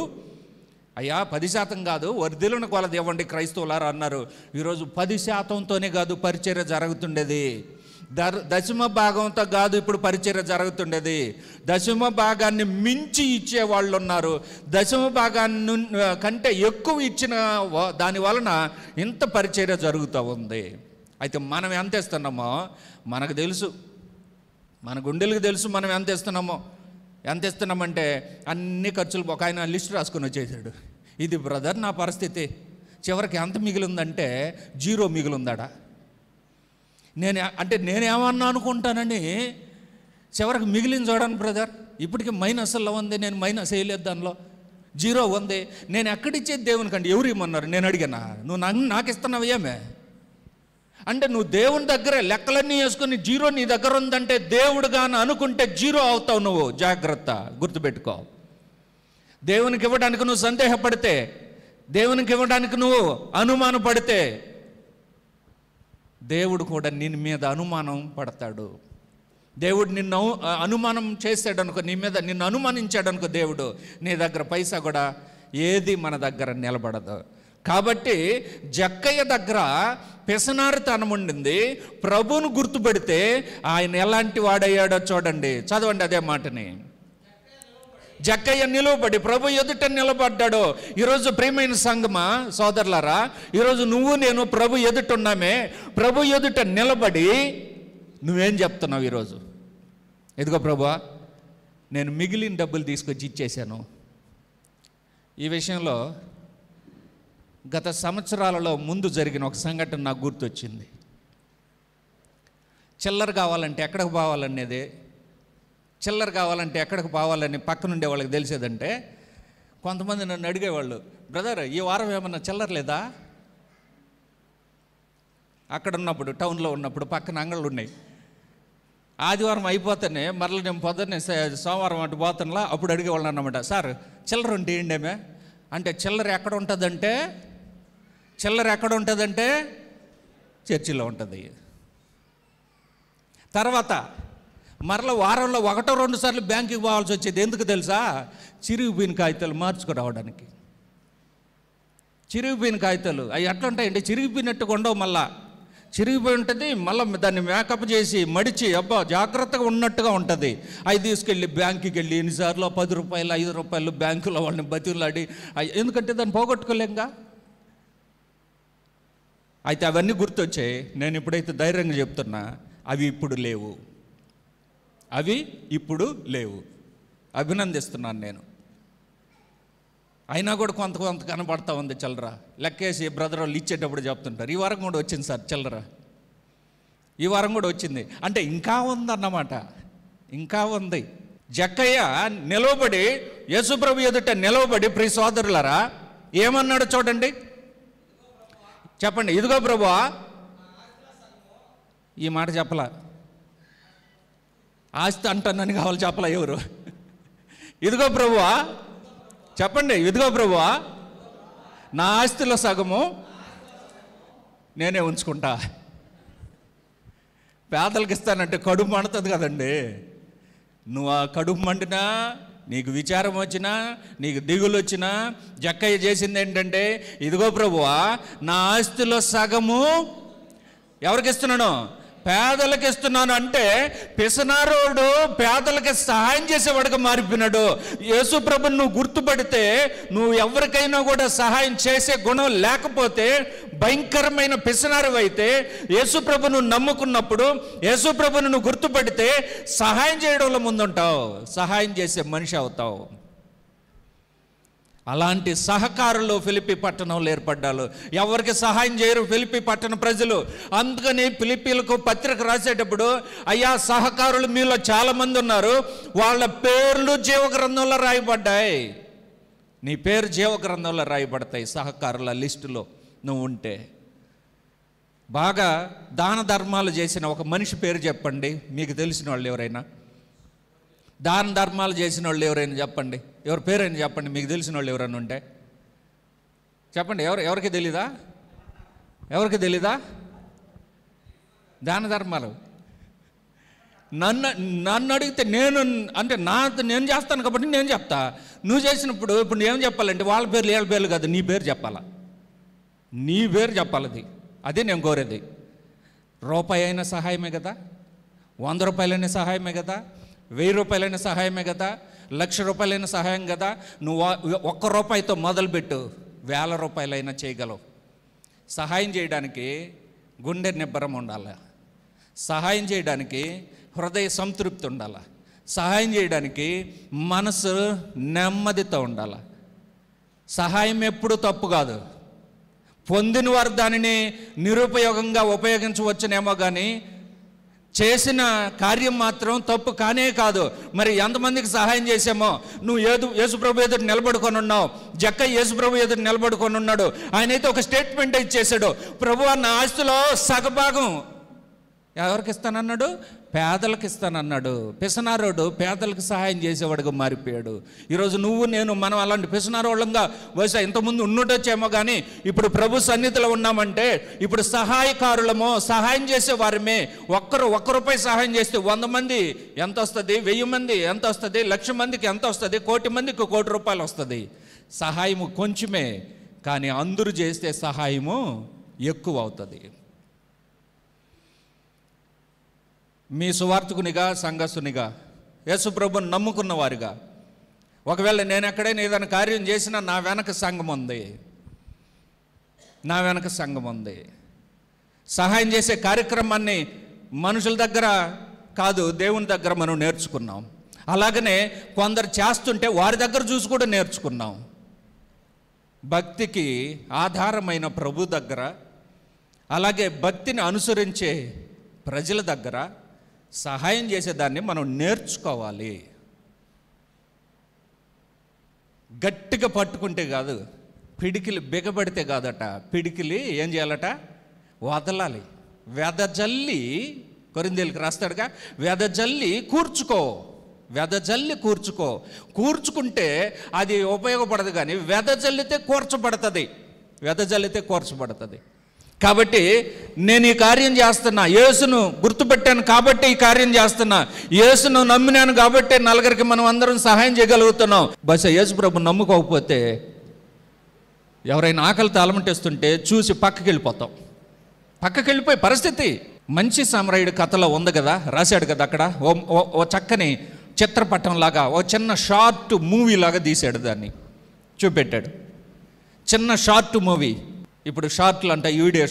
అయ్యా 10% కాదు వర్ధిల్లున కొలది ఇవ్వండి క్రైస్తవులారా అన్నారు. ఈరోజు 10%తోనే కాదు పరిచర్య జరుగుతుండేది. దశమ భాగంతో కాదు ఇప్పుడు పరిచర్య జరుగుతుండేది. దశమ భాగాన్ని మించి ఇచ్చేవాళ్ళు ఉన్నారు. దశమ భాగాన్ని కంటే ఎక్కువ ఇచ్చిన దాని వలన ఇంత పరిచర్య జరుగుతూ ఉంది. అయితే మనం ఎంత ఇస్తున్నామో మనకు తెలుసు, మన గుండెలకు తెలుసు మనం ఎంత ఇస్తున్నామో. ఎంత ఇస్తున్నామంటే అన్ని ఖర్చులు ఒక ఆయన లిస్ట్ రాసుకొని వచ్చేసాడు. ఇది బ్రదర్ నా పరిస్థితి. చివరికి ఎంత మిగిలిందంటే 0 మిగిలిందాడా. నేనేమన్నా అనుకుంటానని చివరికి మిగిలిన చూడండి బ్రదర్, ఇప్పటికీ మైనస్లో ఉంది. నేను మైనస్ వేయలేదు, దానిలో 0 ఉంది. నేను ఎక్కడిచ్చేది దేవునికి అంటే ఎవరు ఇమ్మన్నారు? నేను అడిగానా? నువ్వు నాకు ఇస్తున్నావు ఏమే అంటే నువ్వు దేవుని దగ్గరే లెక్కలన్నీ వేసుకుని 0 నీ దగ్గర ఉందంటే దేవుడుగా అనుకుంటే 0 అవుతావు నువ్వు. జాగ్రత్త, గుర్తుపెట్టుకో. దేవునికి ఇవ్వడానికి నువ్వు సందేహపడితే, దేవునికి ఇవ్వడానికి నువ్వు అనుమానపడితే దేవుడు కూడా నిన్ను మీద అనుమానం పడతాడు. దేవుడు నిన్ను అనుమానం చేశాడు అనుకో, నీ మీద నిన్ను అనుమానించాడు అనుకో దేవుడు, నీ దగ్గర పైసా కూడా ఏది మన దగ్గర నిలబడదు. కాబట్టి జక్కయ్య దగ్గర పిసనారితనం ఉండింది. ప్రభువును గుర్తుపెడితే ఆయన ఎలాంటి వాడయ్యాడో చూడండి, చదవండి అదే మాటని. జక్కయ్య నిలవబడి ప్రభు ఎదుట నిలబడ్డాడు. ఈరోజు ప్రియమైన సంగమా సోదరులారా, ఈరోజు నువ్వు నేను ప్రభు ఎదుట ఉన్నామే. ప్రభు ఎదుట నిలబడి నువ్వేం చెప్తున్నావు ఈరోజు? ఎదుగో ప్రభువా, నేను మిగిలిన డబ్బులు తీసుకొచ్చి ఇచ్చేశాను. ఈ విషయంలో గత సంవత్సరాలలో ముందు జరిగిన ఒక సంఘటన నాకు గుర్తొచ్చింది. చిల్లర కావాలంటే ఎక్కడికి పోవాలనేది, చిల్లర కావాలంటే ఎక్కడికి పోవాలని పక్కనుండే వాళ్ళకి తెలిసేదంటే కొంతమంది నన్ను అడిగేవాళ్ళు, బ్రదర్ ఈ వారం ఏమన్నా చిల్లర లేదా? అక్కడ ఉన్నప్పుడు టౌన్లో ఉన్నప్పుడు పక్కన అంగళ్ళు ఉన్నాయి. ఆదివారం అయిపోతేనే మరల నేను పొద్దున్నే సోమవారం అటు పోతానులా అప్పుడు అడిగేవాళ్ళు అన్నమాట, సార్ చిల్లర ఉంటే ఏంటేమే అంటే, చిల్లర ఎక్కడ ఉంటుందంటే చర్చిలో ఉంటుంది. తర్వాత మరలా వారంలో 1-2 సార్లు బ్యాంకుకి పోవాల్సి వచ్చేది. ఎందుకు తెలుసా? చిరిగిపోయిన కాగితాలు మార్చుకురావడానికి. చిరిగిపోయిన కాగితాలు అవి ఎట్లా ఉంటాయంటే చిరిగిపోయినట్టుగా ఉండవు, మళ్ళా చిరిగిపోయి ఉంటుంది. మళ్ళీ దాన్ని మేకప్ చేసి మడిచి జాగ్రత్తగా ఉన్నట్టుగా ఉంటుంది. అవి తీసుకెళ్ళి బ్యాంకుకి వెళ్ళి ఎన్నిసార్లు 10 రూపాయలు 5 రూపాయలు బ్యాంకులో వాళ్ళని బతిలాడి, ఎందుకంటే దాన్ని పోగొట్టుకోలేంగా. అయితే అవన్నీ గుర్తొచ్చాయి. నేను ఇప్పుడైతే ధైర్యంగా చెప్తున్నా, అవి ఇప్పుడు లేవు. అభినందిస్తున్నాను నేను. అయినా కూడా కొంత కనపడతా ఉంది చిల్లర. లెక్కేసి బ్రదర్ వాళ్ళు ఇచ్చేటప్పుడు చెప్తుంటారు, ఈ వారం కూడా వచ్చింది సార్ చిల్లర, ఈ వారం కూడా వచ్చింది అంటే ఇంకా ఉందన్నమాట, ఇంకా ఉంది. జక్కయ్య నిలవబడి యేసుప్రభు ఎదుట నిలవబడి ప్రియ సోదరులారా ఏమన్నాడు చూడండి, చెప్పండి. ఇదిగో ప్రభువా, ఈ మాట చెప్పలా, ఆస్తి అంటానని కావాలి చెప్పలా ఎవరు. ఇదిగో ప్రభువా, చెప్పండి. ఇదిగో ప్రభువా, నా ఆస్తిలో సగము నేనే ఉంచుకుంటా. పేదలకు ఇస్తానంటే కడుపు మండుతుంది కదండి. నువ్వు ఆ కడుపు మండినా, నీకు విచారం వచ్చినా, నీకు దిగులు వచ్చినా, జక్కయ్య చేసింది ఏంటంటే, ఇదిగో ప్రభువా, నా ఆస్తిలో సగము ఎవరికి ఇస్తున్నాను? పేదలకు ఇస్తున్నాను. అంటే పిసనారోడు పేదలకి సహాయం చేసేవాడిగా మారిపోయినాడు. యేసు ప్రభుని నువ్వు గుర్తుపడితే, నువ్వు ఎవరికైనా కూడా సహాయం చేసే గుణం లేకపోతే, భయంకరమైన పిసనారు అయితే, యేసు ప్రభును నమ్ముకున్నప్పుడు, యేసు ప్రభును నువ్వు గుర్తుపడితే సహాయం చేయడంలో ముందుంటావు, సహాయం చేసే మనిషి అవుతావు. అలాంటి సహకారులు ఫిలిప్పీ పట్టణంలో ఏర్పడ్డారు. ఎవరికి సహాయం చేయరు ఫిలిప్పీ పట్టణ ప్రజలు. అందుకని ఫిలిప్పీలకు పత్రిక రాసేటప్పుడు, అయ్యా సహకారులు మీలో చాలామంది ఉన్నారు, వాళ్ళ పేర్లు జీవగ్రంథంలో రాయబడ్డాయి. నీ పేరు జీవగ్రంథంలో రాయబడతాయి సహకారుల లిస్టులో నువ్వు ఉంటే. బాగా దాన ధర్మాలు చేసిన ఒక మనిషి పేరు చెప్పండి, మీకు తెలిసిన వాళ్ళు ఎవరైనా. దాన ధర్మాలు చేసిన వాళ్ళు ఎవరైనా చెప్పండి, ఎవరి పేరైనా చెప్పండి, మీకు తెలిసిన వాళ్ళు ఎవరైనా ఉంటే చెప్పండి. ఎవరికి తెలీదా? ఎవరికి తెలీదా దాన ధర్మాలు? నన్ను అడిగితే నేను చేస్తాను కాబట్టి నేను చెప్తా. నువ్వు చేసినప్పుడు ఇప్పుడు నేను చెప్పాలంటే వాళ్ళ పేర్లు వీళ్ళ పేర్లు కాదు, నీ పేరు చెప్పాలా, నీ పేరు చెప్పాలది. అదే నేను కోరేది. రూపాయి అయినా సహాయమే కదా, 100 రూపాయలైనా సహాయమే కదా, 1000 రూపాయలైన సహాయమే కదా, 1,00,000 రూపాయలైన సహాయం కదా. నువ్వు 1 రూపాయితో మొదలుపెట్టు, 1000 రూపాయలైనా చేయగలవు. సహాయం చేయడానికి గుండె నిబ్బరం ఉండాలి, సహాయం చేయడానికి హృదయ సంతృప్తి ఉండాలి, సహాయం చేయడానికి మనసు నెమ్మదితో ఉండాలి. సహాయం ఎప్పుడు తప్పు కాదు. పొందిన వారు దానిని నిరుపయోగంగా ఉపయోగించవచ్చునేమో కానీ చేసిన కార్యం మాత్రం తప్పు కానే కాదు. మరి ఎంతమందికి సహాయం చేసామో. నువ్వు యేసుప్రభు ఎదురు నిలబడుకొని ఉన్నావు, జక్కయ్య యేసుప్రభు ఎదురు నిలబడుకొని ఉన్నాడు. ఆయనైతే ఒక స్టేట్మెంట్ ఇచ్చేసాడు, ప్రభువా నా ఆస్తిలో సగభాగం ఎవరికి ఇస్తానన్నాడు? పేదలకు ఇస్తానన్నాడు. పిసనారోడు పేదలకు సహాయం చేసేవాడుగా మారిపోయాడు. ఈరోజు నువ్వు నేను మనం అలాంటి పిసనారోళ్ళంగా బహుశా ఇంతకుముందు ఉన్నట్టొచ్చేమో కానీ ఇప్పుడు ప్రభు సన్నిధిలో ఉన్నామంటే ఇప్పుడు సహాయకారులమో, సహాయం చేసే వారమే. ఒక్క రూపాయి సహాయం చేస్తే 100 మంది ఎంత వస్తుంది, 1000 మంది ఎంత వస్తుంది, 1,00,000 మందికి ఎంత వస్తుంది, 1,00,00,000 మందికి 1,00,00,000 రూపాయలు వస్తుంది. సహాయము కొంచెమే, కానీ అందరూ చేస్తే సహాయము ఎక్కువ అవుతుంది. మీ సువార్థకునిగా, సంఘస్థునిగా, యేసుప్రభుని నమ్ముకున్న వారిగా, ఒకవేళ నేను ఎక్కడైనా ఏదైనా కార్యం చేసినా నా వెనక సంఘం ఉంది, నా వెనక సంఘం ఉంది. సహాయం చేసే కార్యక్రమాన్ని మనుషుల దగ్గర కాదు, దేవుని దగ్గర మనం నేర్చుకున్నాం. అలాగనే కొందరు చేస్తుంటే వారి దగ్గర చూసి కూడా నేర్చుకున్నాం. భక్తికి ఆధారమైన ప్రభు దగ్గర, అలాగే భక్తిని అనుసరించే ప్రజల దగ్గర సహాయం చేసేదాన్ని మనం నేర్చుకోవాలి. గట్టిగా పట్టుకుంటే కాదు, పిడికిలి బిగబడితే కాదట, పిడికిలి ఏం చేయాలట? వదలాలి. వెదజల్లి, కొరింథీయులకు రాస్తాడుగా, వెదజల్లి కూర్చుకో, వెదజల్లి కూర్చుకో. కూర్చుకుంటే అది ఉపయోగపడదు, కానీ వెదజల్లితే కూర్చబడుతుంది, వెదజల్లితే కూర్చబడుతుంది. కాబట్టి నేను ఈ కార్యం చేస్తున్నా, యేసును గుర్తుపెట్టాను కాబట్టి ఈ కార్యం చేస్తున్నా, యేసును నమ్మినాను కాబట్టి నలుగురికి మనం అందరం సహాయం చేయగలుగుతున్నాం. బస్ యేసు ప్రభు నమ్ముకోకపోతే ఎవరైనా ఆకలి తాళమంటేస్తుంటే చూసి పక్కకి వెళ్ళిపోతాం. పక్కకి వెళ్ళిపోయే పరిస్థితి. మంచి సామ్రాయుడు కథలో ఉంది కదా, రాశాడు కదా అక్కడ. ఓ చక్కని చిత్రపటంలాగా, ఓ చిన్న షార్ట్ మూవీ లాగా తీశాడు, దాన్ని చూపెట్టాడు. చిన్న షార్ట్ మూవీ. ఇప్పుడు షార్ట్లు అంటే వీడియో,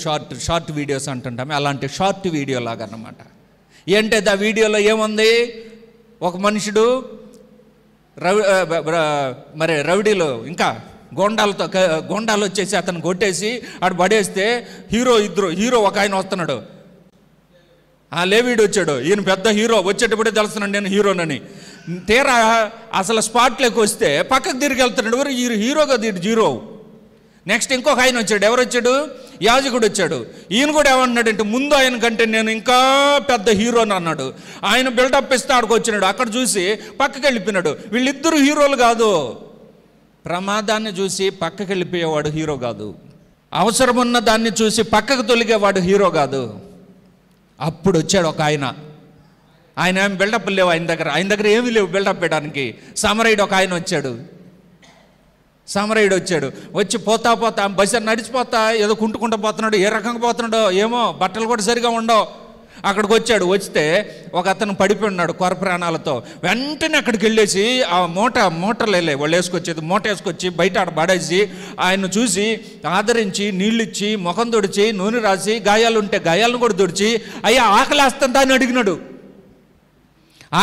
షార్ట్ వీడియోస్ అంటుంటాం, అలాంటి షార్ట్ వీడియో లాగా అన్నమాట. ఏంటంటే ఆ వీడియోలో ఏముంది? ఒక మనుషుడు మరి రౌడీలో ఇంకా గోండాలు వచ్చేసి అతను కొట్టేసి ఆడు పడేస్తే హీరో ఒక ఆయన వస్తున్నాడు. ఆ లేవీడు వచ్చాడు, ఈయన పెద్ద హీరో, వచ్చేటప్పుడే తెలుస్తున్నాడు నేను హీరోనని. తీరా అసలు స్పాట్లోకి వస్తే పక్కకు తిరిగి వెళ్తున్నాడు, ఎవరు ఈ హీరో కదా, ఇటు జీరో. నెక్స్ట్ ఇంకొక ఆయన వచ్చాడు, ఎవరు వచ్చాడు, యాజకుడు వచ్చాడు. ఈయన కూడా ఏమన్నాడంటే ముందు ఆయన కంటే నేను ఇంకా పెద్ద హీరోని అన్నాడు. ఆయన బిల్డప్ ఇస్తే ఆడికి వచ్చినాడు, అక్కడ చూసి పక్కకి వెళ్ళిపోయినాడు. వీళ్ళిద్దరు హీరోలు కాదు, ప్రమాదాన్ని చూసి పక్కకి వెళ్ళిపోయేవాడు హీరో కాదు, అవసరం ఉన్న దాన్ని చూసి పక్కకు తొలిగేవాడు హీరో కాదు. అప్పుడు వచ్చాడు ఒక ఆయన ఏం బిల్డప్ లేవు ఆయన దగ్గర ఏమీ లేవు బిల్డప్ పెట్టడానికి. సమరయుడు ఒక ఆయన వచ్చాడు, వచ్చి పోతా బస్సు నడిచిపోతా ఏదో కుంటుకుంటూ పోతున్నాడు, ఏ రకంగా పోతున్నాడో ఏమో, బట్టలు కూడా సరిగా ఉండవు. అక్కడికి వచ్చాడు, వస్తే ఒక అతను పడిపోయి ఉన్నాడు కొర ప్రాణాలతో. వెంటనే అక్కడికి వెళ్ళేసి ఆ మూటలేలే వాళ్ళు వేసుకొచ్చేది, మూట వేసుకొచ్చి బయట ఆడ పడేసి ఆయన చూసి ఆదరించి నీళ్ళు ఇచ్చి ముఖం తుడిచి నూనె రాసి గాయాలుంటే గాయాలను కూడా తుడిచి, అయ్యా ఆకలేస్తుందా అని అడిగినాడు.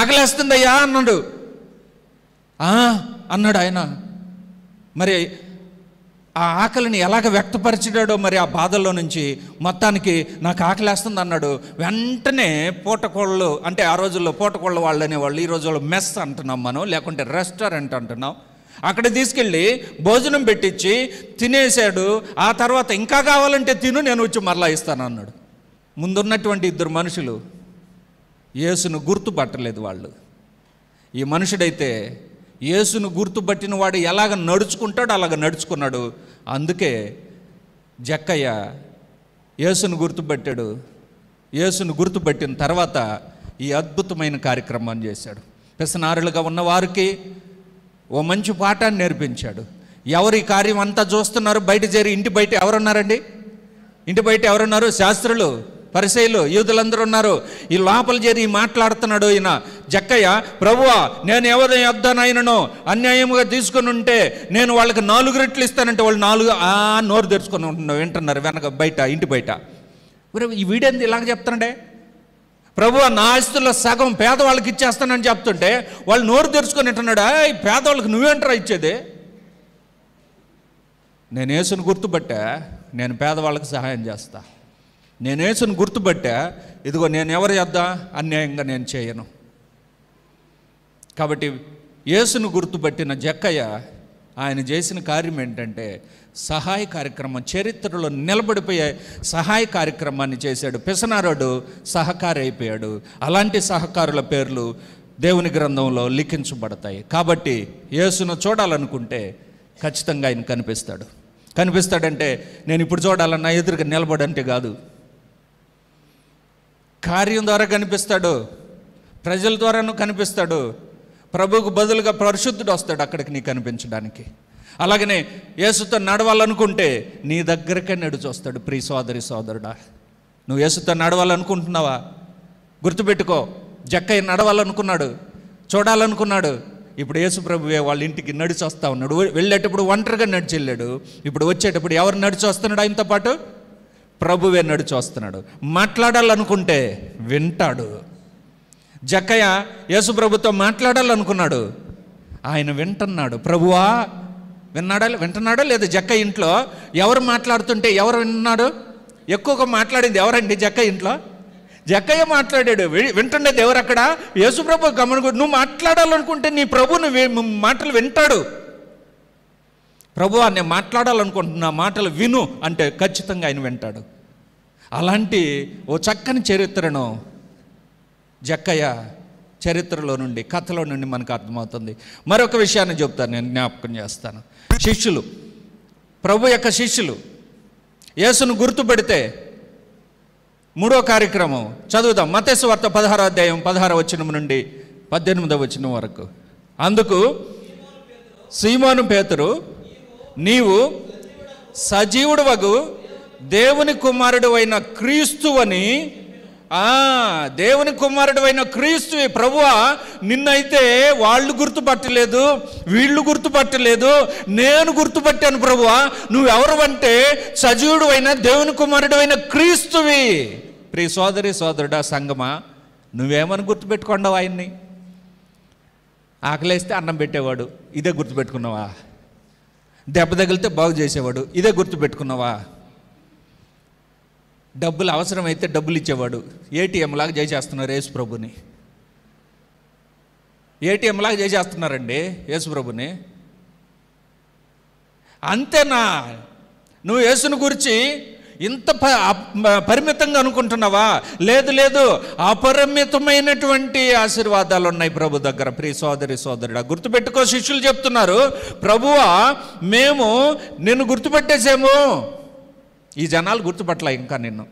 ఆకలేస్తుందయ్యా అన్నాడు. అన్నాడు ఆయన. మరి ఆ ఆకలిని ఎలాగ వ్యక్తపరిచాడో మరి ఆ బాధల్లో నుంచి మొత్తానికి నాకు ఆకలేస్తుంది అన్నాడు. వెంటనే పూటకోళ్ళు, అంటే ఆ రోజుల్లో పూటకోళ్ళ వాళ్ళు అనేవాళ్ళు, ఈ రోజుల్లో మెస్ అంటున్నాం మనం, లేకుంటే రెస్టారెంట్ అంటున్నాం. అక్కడ తీసుకెళ్ళి భోజనం పెట్టించి తినేశాడు. ఆ తర్వాత ఇంకా కావాలంటే తిను, నేను వచ్చి మరలా ఇస్తాను అన్నాడు. ముందున్నటువంటి ఇద్దరు మనుషులు యేసును గుర్తుపట్టలేదు వాళ్ళు. ఈ మనుషుడైతే యేసును గుర్తుపట్టిన వాడు ఎలాగ నడుచుకుంటాడో అలాగ నడుచుకున్నాడు. అందుకే జక్కయ్య యేసును గుర్తుపట్టాడు. యేసును గుర్తుపట్టిన తర్వాత ఈ అద్భుతమైన కార్యక్రమాన్ని చేశాడు. పిసనారులుగా ఉన్నవారికి ఓ మంచి పాఠాన్ని నేర్పించాడు. ఎవరు ఈ కార్యం అంతా చూస్తున్నారు, బయట చేరి ఇంటి బయట ఎవరున్నారండి? ఇంటి బయట ఎవరున్నారు? శాస్త్రులు, పరిసయ్యులు, యూదులందరూ ఉన్నారు. ఈ లోపల చేరి మాట్లాడుతున్నాడు ఈయన జక్కయ్య, ప్రభువా నేను ఎవరి యొద్దనైనను అన్యాయముగా తీసుకుని ఉంటే నేను వాళ్ళకి 4 రెట్లు ఇస్తానంటే వాళ్ళు 4 నోరు తెరుచుకొని వింటున్నారు వెనక బయట, ఇంటి బయట. ఈ వీడేంది ఇలాగ చెప్తానండే, ప్రభువా నా ఆస్తుల్లో సగం పేదవాళ్ళకి ఇచ్చేస్తానని చెప్తుంటే వాళ్ళు నోరు తెరుచుకొని వింటున్నాడా? ఈ పేదవాళ్ళకి నువ్వేంటరా ఇచ్చేది? నేను యేసుని గుర్తుపట్టా, నేను పేదవాళ్ళకి సహాయం చేస్తా. నేను యేసుని గుర్తుపట్టా, ఇదిగో నేను ఎవరి యొద్ద అన్యాయంగా నేను చేయను. కాబట్టి యేసును గుర్తుపట్టిన జక్కయ్య ఆయన చేసిన కార్యం ఏంటంటే సహాయ కార్యక్రమం, చరిత్రలో నిలబడిపోయే సహాయ కార్యక్రమాన్ని చేశాడు. పిసనారుడు సహకారి అయిపోయాడు. అలాంటి సహకారుల పేర్లు దేవుని గ్రంథంలో లిఖించబడతాయి. కాబట్టి యేసును చూడాలనుకుంటే ఖచ్చితంగా ఆయన కనిపిస్తాడంటే నేను ఇప్పుడు చూడాలన్నా ఎదురుగా నిలబడంటే కాదు, కార్యం ద్వారా కనిపిస్తాడు, ప్రజల ద్వారాను కనిపిస్తాడు. ప్రభువుకు బదులుగా పరిశుద్ధుడు వస్తాడు అక్కడికి నీకు కనిపించడానికి. అలాగనే యేసుతో నడవాలనుకుంటే నీ దగ్గరకే నడిచొస్తాడు. ప్రియ సోదరి సోదరుడా, నువ్వు యేసుతో నడవాలనుకుంటున్నావా? గుర్తుపెట్టుకో, జక్కయ్య నడవాలనుకున్నాడు, చూడాలనుకున్నాడు. ఇప్పుడు యేసు ప్రభువే వాళ్ళ ఇంటికి నడిచి వస్తూ ఉన్నాడు. వెళ్ళేటప్పుడు ఒంటరిగా నడిచి వెళ్ళాడు, ఇప్పుడు వచ్చేటప్పుడు ఎవరు నడిచి వస్తున్నాడు ఆయనతో పాటు? ప్రభువే నడిచి వస్తున్నాడు. మాట్లాడాలనుకుంటే వింటాడు. జక్కయ్య యేసు ప్రభుతో మాట్లాడాలనుకున్నాడు, ఆయన వింటున్నాడు. ప్రభువా వింటున్నాడా లేదా? జక్కయ్య ఇంట్లో ఎవరు మాట్లాడుతుంటే ఎవరు విన్నాడు? ఎక్కువగా మాట్లాడింది ఎవరండి జక్కయ్య ఇంట్లో? జక్కయ్య మాట్లాడాడు. వింటుండేది ఎవరు అక్కడ? యేసు ప్రభు గమనించు. నువ్వు మాట్లాడాలనుకుంటే నీ ప్రభు నువ్వు మాటలు వింటాడు. ప్రభువా నేను మాట్లాడాలనుకుంటున్నా, మాటలు విను అంటే ఖచ్చితంగా ఆయన వింటాడు. అలాంటి ఓ చక్కని చరిత్రను జక్కయ్య చరిత్రలో నుండి, కథలో నుండి మనకు అర్థమవుతుంది. మరొక విషయాన్ని చెప్తాను, నేను జ్ఞాపకం చేస్తాను. శిష్యులు, ప్రభు యొక్క శిష్యులు యేసును గుర్తుపెడితే 3వ కార్యక్రమం చదువుదాం. మత్తయి సువార్త 16వ అధ్యాయం 16వ వచనం నుండి 18వ వచనం వరకు. అందుకు సీమోను పేతురు, నీవు సజీవుడు వగు దేవుని కుమారుడు అయిన క్రీస్తువని, దేవుని కుమారుడు అయిన క్రీస్తువే. ప్రభువా నిన్నైతే వాళ్ళు గుర్తుపట్టలేదు, వీళ్ళు గుర్తుపట్టలేదు, నేను గుర్తుపట్టాను ప్రభువా. నువ్వెవరు అంటే సజీవుడు అయిన దేవుని కుమారుడు అయిన క్రీస్తువి. ప్రియ సోదరి సోదరుడా, సంగమా, నువ్వేమని గుర్తుపెట్టుకోండావు ఆయన్ని? ఆకలేస్తే అన్నం పెట్టేవాడు, ఇదే గుర్తుపెట్టుకున్నావా? దెబ్బ తగిలితే బాగు చేసేవాడు, ఇదే గుర్తుపెట్టుకున్నావా? డబ్బులు అవసరమైతే డబ్బులు ఇచ్చేవాడు. ఏటీఎం లాగా చేసేస్తున్నారు యేసు ప్రభుని. ఏటీఎం లాగా చేసేస్తున్నారండి యేసు ప్రభుని. అంతేనా? నువ్వు యేసుని గురించి ఇంత పరిమితంగా అనుకుంటున్నావా? లేదు లేదు, అపరిమితమైనటువంటి ఆశీర్వాదాలు ఉన్నాయి ప్రభు దగ్గర. ప్రియ సోదరి సోదరుడా, గుర్తుపెట్టుకో. శిష్యులు చెప్తున్నారు, ప్రభువా మేము నిన్ను గుర్తుపెట్టేసాము. ఈ జనాలు గుర్తుపట్టలే ఇంకా నిన్ను.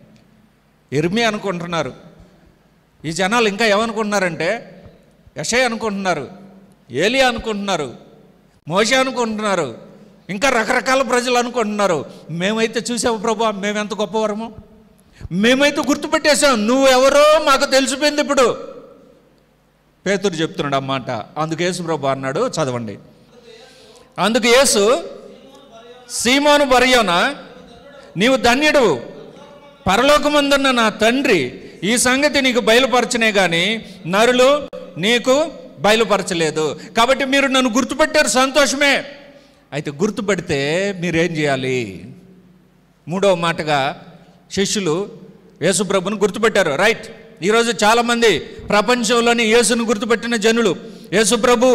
ఇర్మియా అనుకుంటున్నారు. ఈ జనాలు ఇంకా ఏమనుకుంటున్నారంటే యెషయా అనుకుంటున్నారు, ఏలియా అనుకుంటున్నారు, మోషే అనుకుంటున్నారు, ఇంకా రకరకాల ప్రజలు అనుకుంటున్నారు. మేమైతే చూసావు ప్రభు, మేమెంత గొప్పవరము, మేమైతే గుర్తుపెట్టేశాం, నువ్వెవరో మాకు తెలిసిపోయింది ఇప్పుడు. పేతురు చెప్తున్నాడు అన్నమాట. అందుకు యేసు ప్రభు అన్నాడు, చదవండి. అందుకు యేసు, సీమోను బర్యోనా, నీవు ధన్యుడు, పరలోకమందున్న నా తండ్రి ఈ సంగతి నీకు బయలుపరచనే కానీ నరులు నీకు బయలుపరచలేదు. కాబట్టి మీరు నన్ను గుర్తుపెట్టారు, సంతోషమే. అయితే గుర్తుపెడితే మీరేం చేయాలి? మూడవ మాటగా శిష్యులు యేసుప్రభుని గుర్తుపెట్టారు. రైట్. ఈరోజు చాలామంది ప్రపంచంలోని యేసును గుర్తుపెట్టిన జనులు, యేసుప్రభు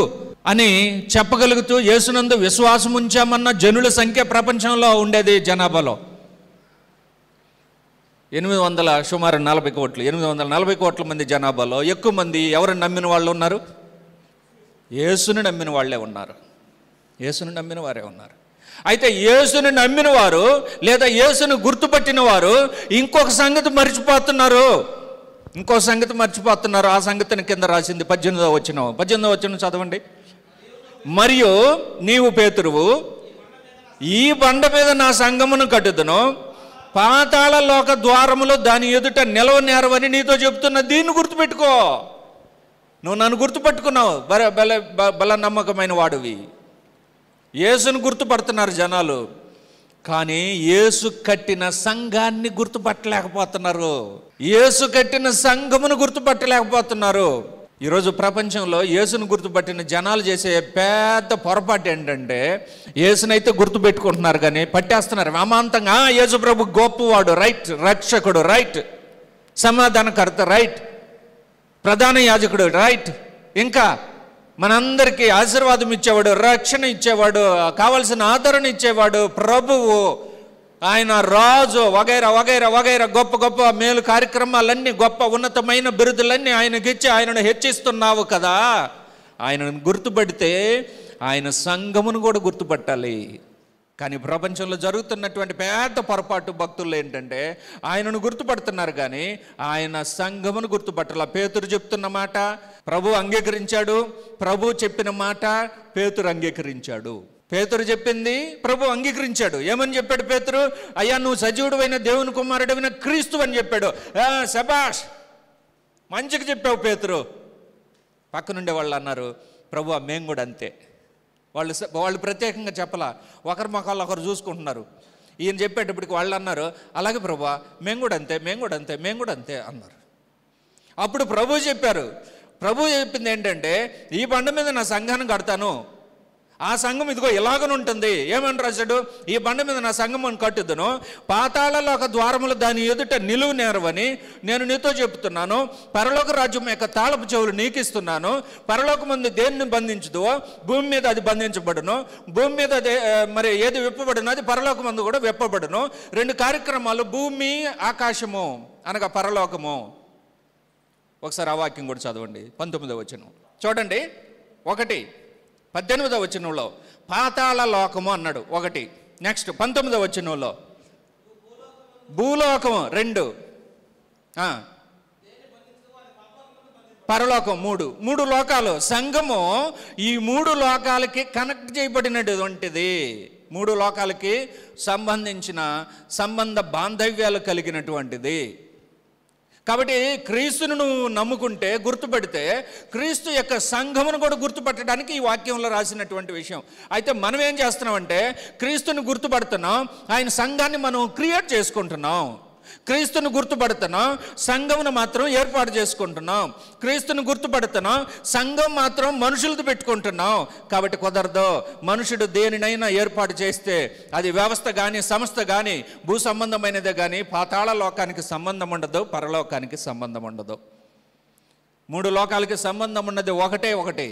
అని చెప్పగలుగుతూ యేసునందు విశ్వాసం ఉంచామన్న జనుల సంఖ్య ప్రపంచంలో ఉండేది జనాభాలో 800, సుమారు 40 కోట్లు, 840 కోట్ల మంది జనాభాలో ఎక్కువ మంది ఎవరిని నమ్మిన వాళ్ళు ఉన్నారు? యేసుని నమ్మిన వాళ్ళే ఉన్నారు. యేసుని నమ్మిన వారే ఉన్నారు. అయితే యేసుని నమ్మిన వారు లేదా యేసుని గుర్తుపట్టిన వారు ఇంకొక సంగతి మర్చిపోతున్నారు. ఆ సంగతిని కింద రాసింది 18వ వచనం చదవండి. మరియు నీవు పేతురువు, ఈ బండ మీద నా సంఘమును కట్టుదును, పాతాళ లోక ద్వారములు దాని ఎదుట నిలవనేరవని నీతో చెప్తున్న. దీన్ని గుర్తుపెట్టుకో. నువ్వు నన్ను గుర్తుపెట్టుకున్నావు, బల నమ్మకమైన వాడివి. యేసును గుర్తుపడుతున్నారు జనాలు, కానీ యేసు కట్టిన సంఘాన్ని గుర్తుపట్టలేకపోతున్నారు. యేసు కట్టిన సంఘమును గుర్తుపట్టలేకపోతున్నారు. ఈరోజు ప్రపంచంలో యేసును గుర్తుపట్టిన జనాలు చేసే పెద్ద పొరపాటు ఏంటంటే, యేసునైతే గుర్తుపెట్టుకుంటున్నారు కానీ పట్టేస్తున్నారు అమాంతంగా. యేసు ప్రభు గొప్పవాడు, రైట్. రక్షకుడు, రైట్. సమాధానకర్త, రైట్. ప్రధాన యాజకుడు, రైట్. ఇంకా మనందరికీ ఆశీర్వాదం ఇచ్చేవాడు, రక్షణ ఇచ్చేవాడు, కావలసిన ఆదరణ ఇచ్చేవాడు ప్రభువు, ఆయన రాజు, వగైరా వగైరా వగైరా గొప్ప గొప్ప మేలు కార్యక్రమాలన్నీ, గొప్ప ఉన్నతమైన బిరుదులన్నీ ఆయనకిచ్చి ఆయనను హెచ్చిస్తున్నావు కదా. ఆయనను గుర్తుపడితే ఆయన సంఘమును కూడా గుర్తుపట్టాలి. కానీ ప్రపంచంలో జరుగుతున్నటువంటి పెద్ద పొరపాటు భక్తుల్లో ఏంటంటే, ఆయనను గుర్తుపడుతున్నారు కానీ ఆయన సంఘమును గుర్తుపట్టాల. పేతురు చెప్తున్న మాట ప్రభు అంగీకరించాడు, ప్రభు చెప్పిన మాట పేతురు అంగీకరించాడు. పేతురు చెప్పింది ప్రభు అంగీకరించాడు. ఏమని చెప్పాడు పేతురు? అయ్యా నువ్వు సజీవుడైన దేవుని కుమారుడైన క్రీస్తు అని చెప్పాడు. శబాష్, మంచిగా చెప్పావు పేతురు. పక్కనుండే వాళ్ళు అన్నారు, ప్రభు మేము కూడా అంతే. వాళ్ళు ప్రత్యేకంగా చెప్పలా, ఒకరి మొక్కలు ఒకరు చూసుకుంటున్నారు. ఈయన చెప్పేటప్పటికి వాళ్ళు అన్నారు, అలాగే ప్రభు మేము కూడా అంతే అన్నారు. అప్పుడు ప్రభు చెప్పారు. ప్రభు చెప్పింది ఏంటంటే, ఈ బండ మీద నా సంఘాన్ని కడతాను, ఆ సంఘం ఇదిగో ఇలాగనుంటుంది. ఏమని రాశాడు? ఈ బండ మీద నా సంఘం కట్టుదును, పాతాళలో ఒక ద్వారములు దాని ఎదుట నిలువు నేరవని నేను నీతో చెప్తున్నాను. పరలోక రాజ్యం యొక్క తాళపు చెవులు నీకు ఇస్తున్నాను. పరలోక ముందు దేన్ని బంధించదో భూమి మీద అది బంధించబడును, భూమి మీద మరి ఏది విప్పబడును అది పరలోక ముందు కూడా విప్పబడును. 2 కార్యక్రమాలు, భూమి ఆకాశము అనగా పరలోకము. ఒకసారి ఆ వాక్యం కూడా చదవండి. 19వ వచనం చూడండి. 1 18వ వచనంలో పాతాళ లోకము అన్నాడు 1. నెక్స్ట్ 19వ వచనంలో భూలోకము 2, పరలోకం 3 లోకాలు. సంఘము ఈ 3 లోకాలకి కనెక్ట్ చేయబడినటువంటిది. 3 లోకాలకి సంబంధించిన సంబంధ బాంధవ్యాలు కలిగినటువంటిది. కాబట్టి క్రీస్తును నువ్వు నమ్ముకుంటే, గుర్తుపెడితే, క్రీస్తు యొక్క సంఘమును కూడా గుర్తుపట్టడానికి ఈ వాక్యంలో రాసినటువంటి విషయం. అయితే మనం ఏం చేస్తున్నామంటే, క్రీస్తుని గుర్తుపడుతున్నాం, ఆయన సంఘాన్ని మనం క్రియేట్ చేసుకుంటున్నాం. క్రీస్తుని గుర్తుపడుతున్నాం, సంఘమును మాత్రం ఏర్పాటు చేసుకుంటున్నాం. క్రీస్తుని గుర్తుపడుతున్నాం, సంఘం మాత్రం మనుషులతో పెట్టుకుంటున్నాం. కాబట్టి కుదరదు. మనుషుడు దేనినైనా ఏర్పాటు చేస్తే అది వ్యవస్థ కానీ సంస్థ కానీ భూ సంబంధమైనదే కానీ పాతాళ లోకానికి సంబంధం ఉండదు, పరలోకానికి సంబంధం ఉండదు. 3 లోకాలకి సంబంధం ఉన్నది ఒకటే,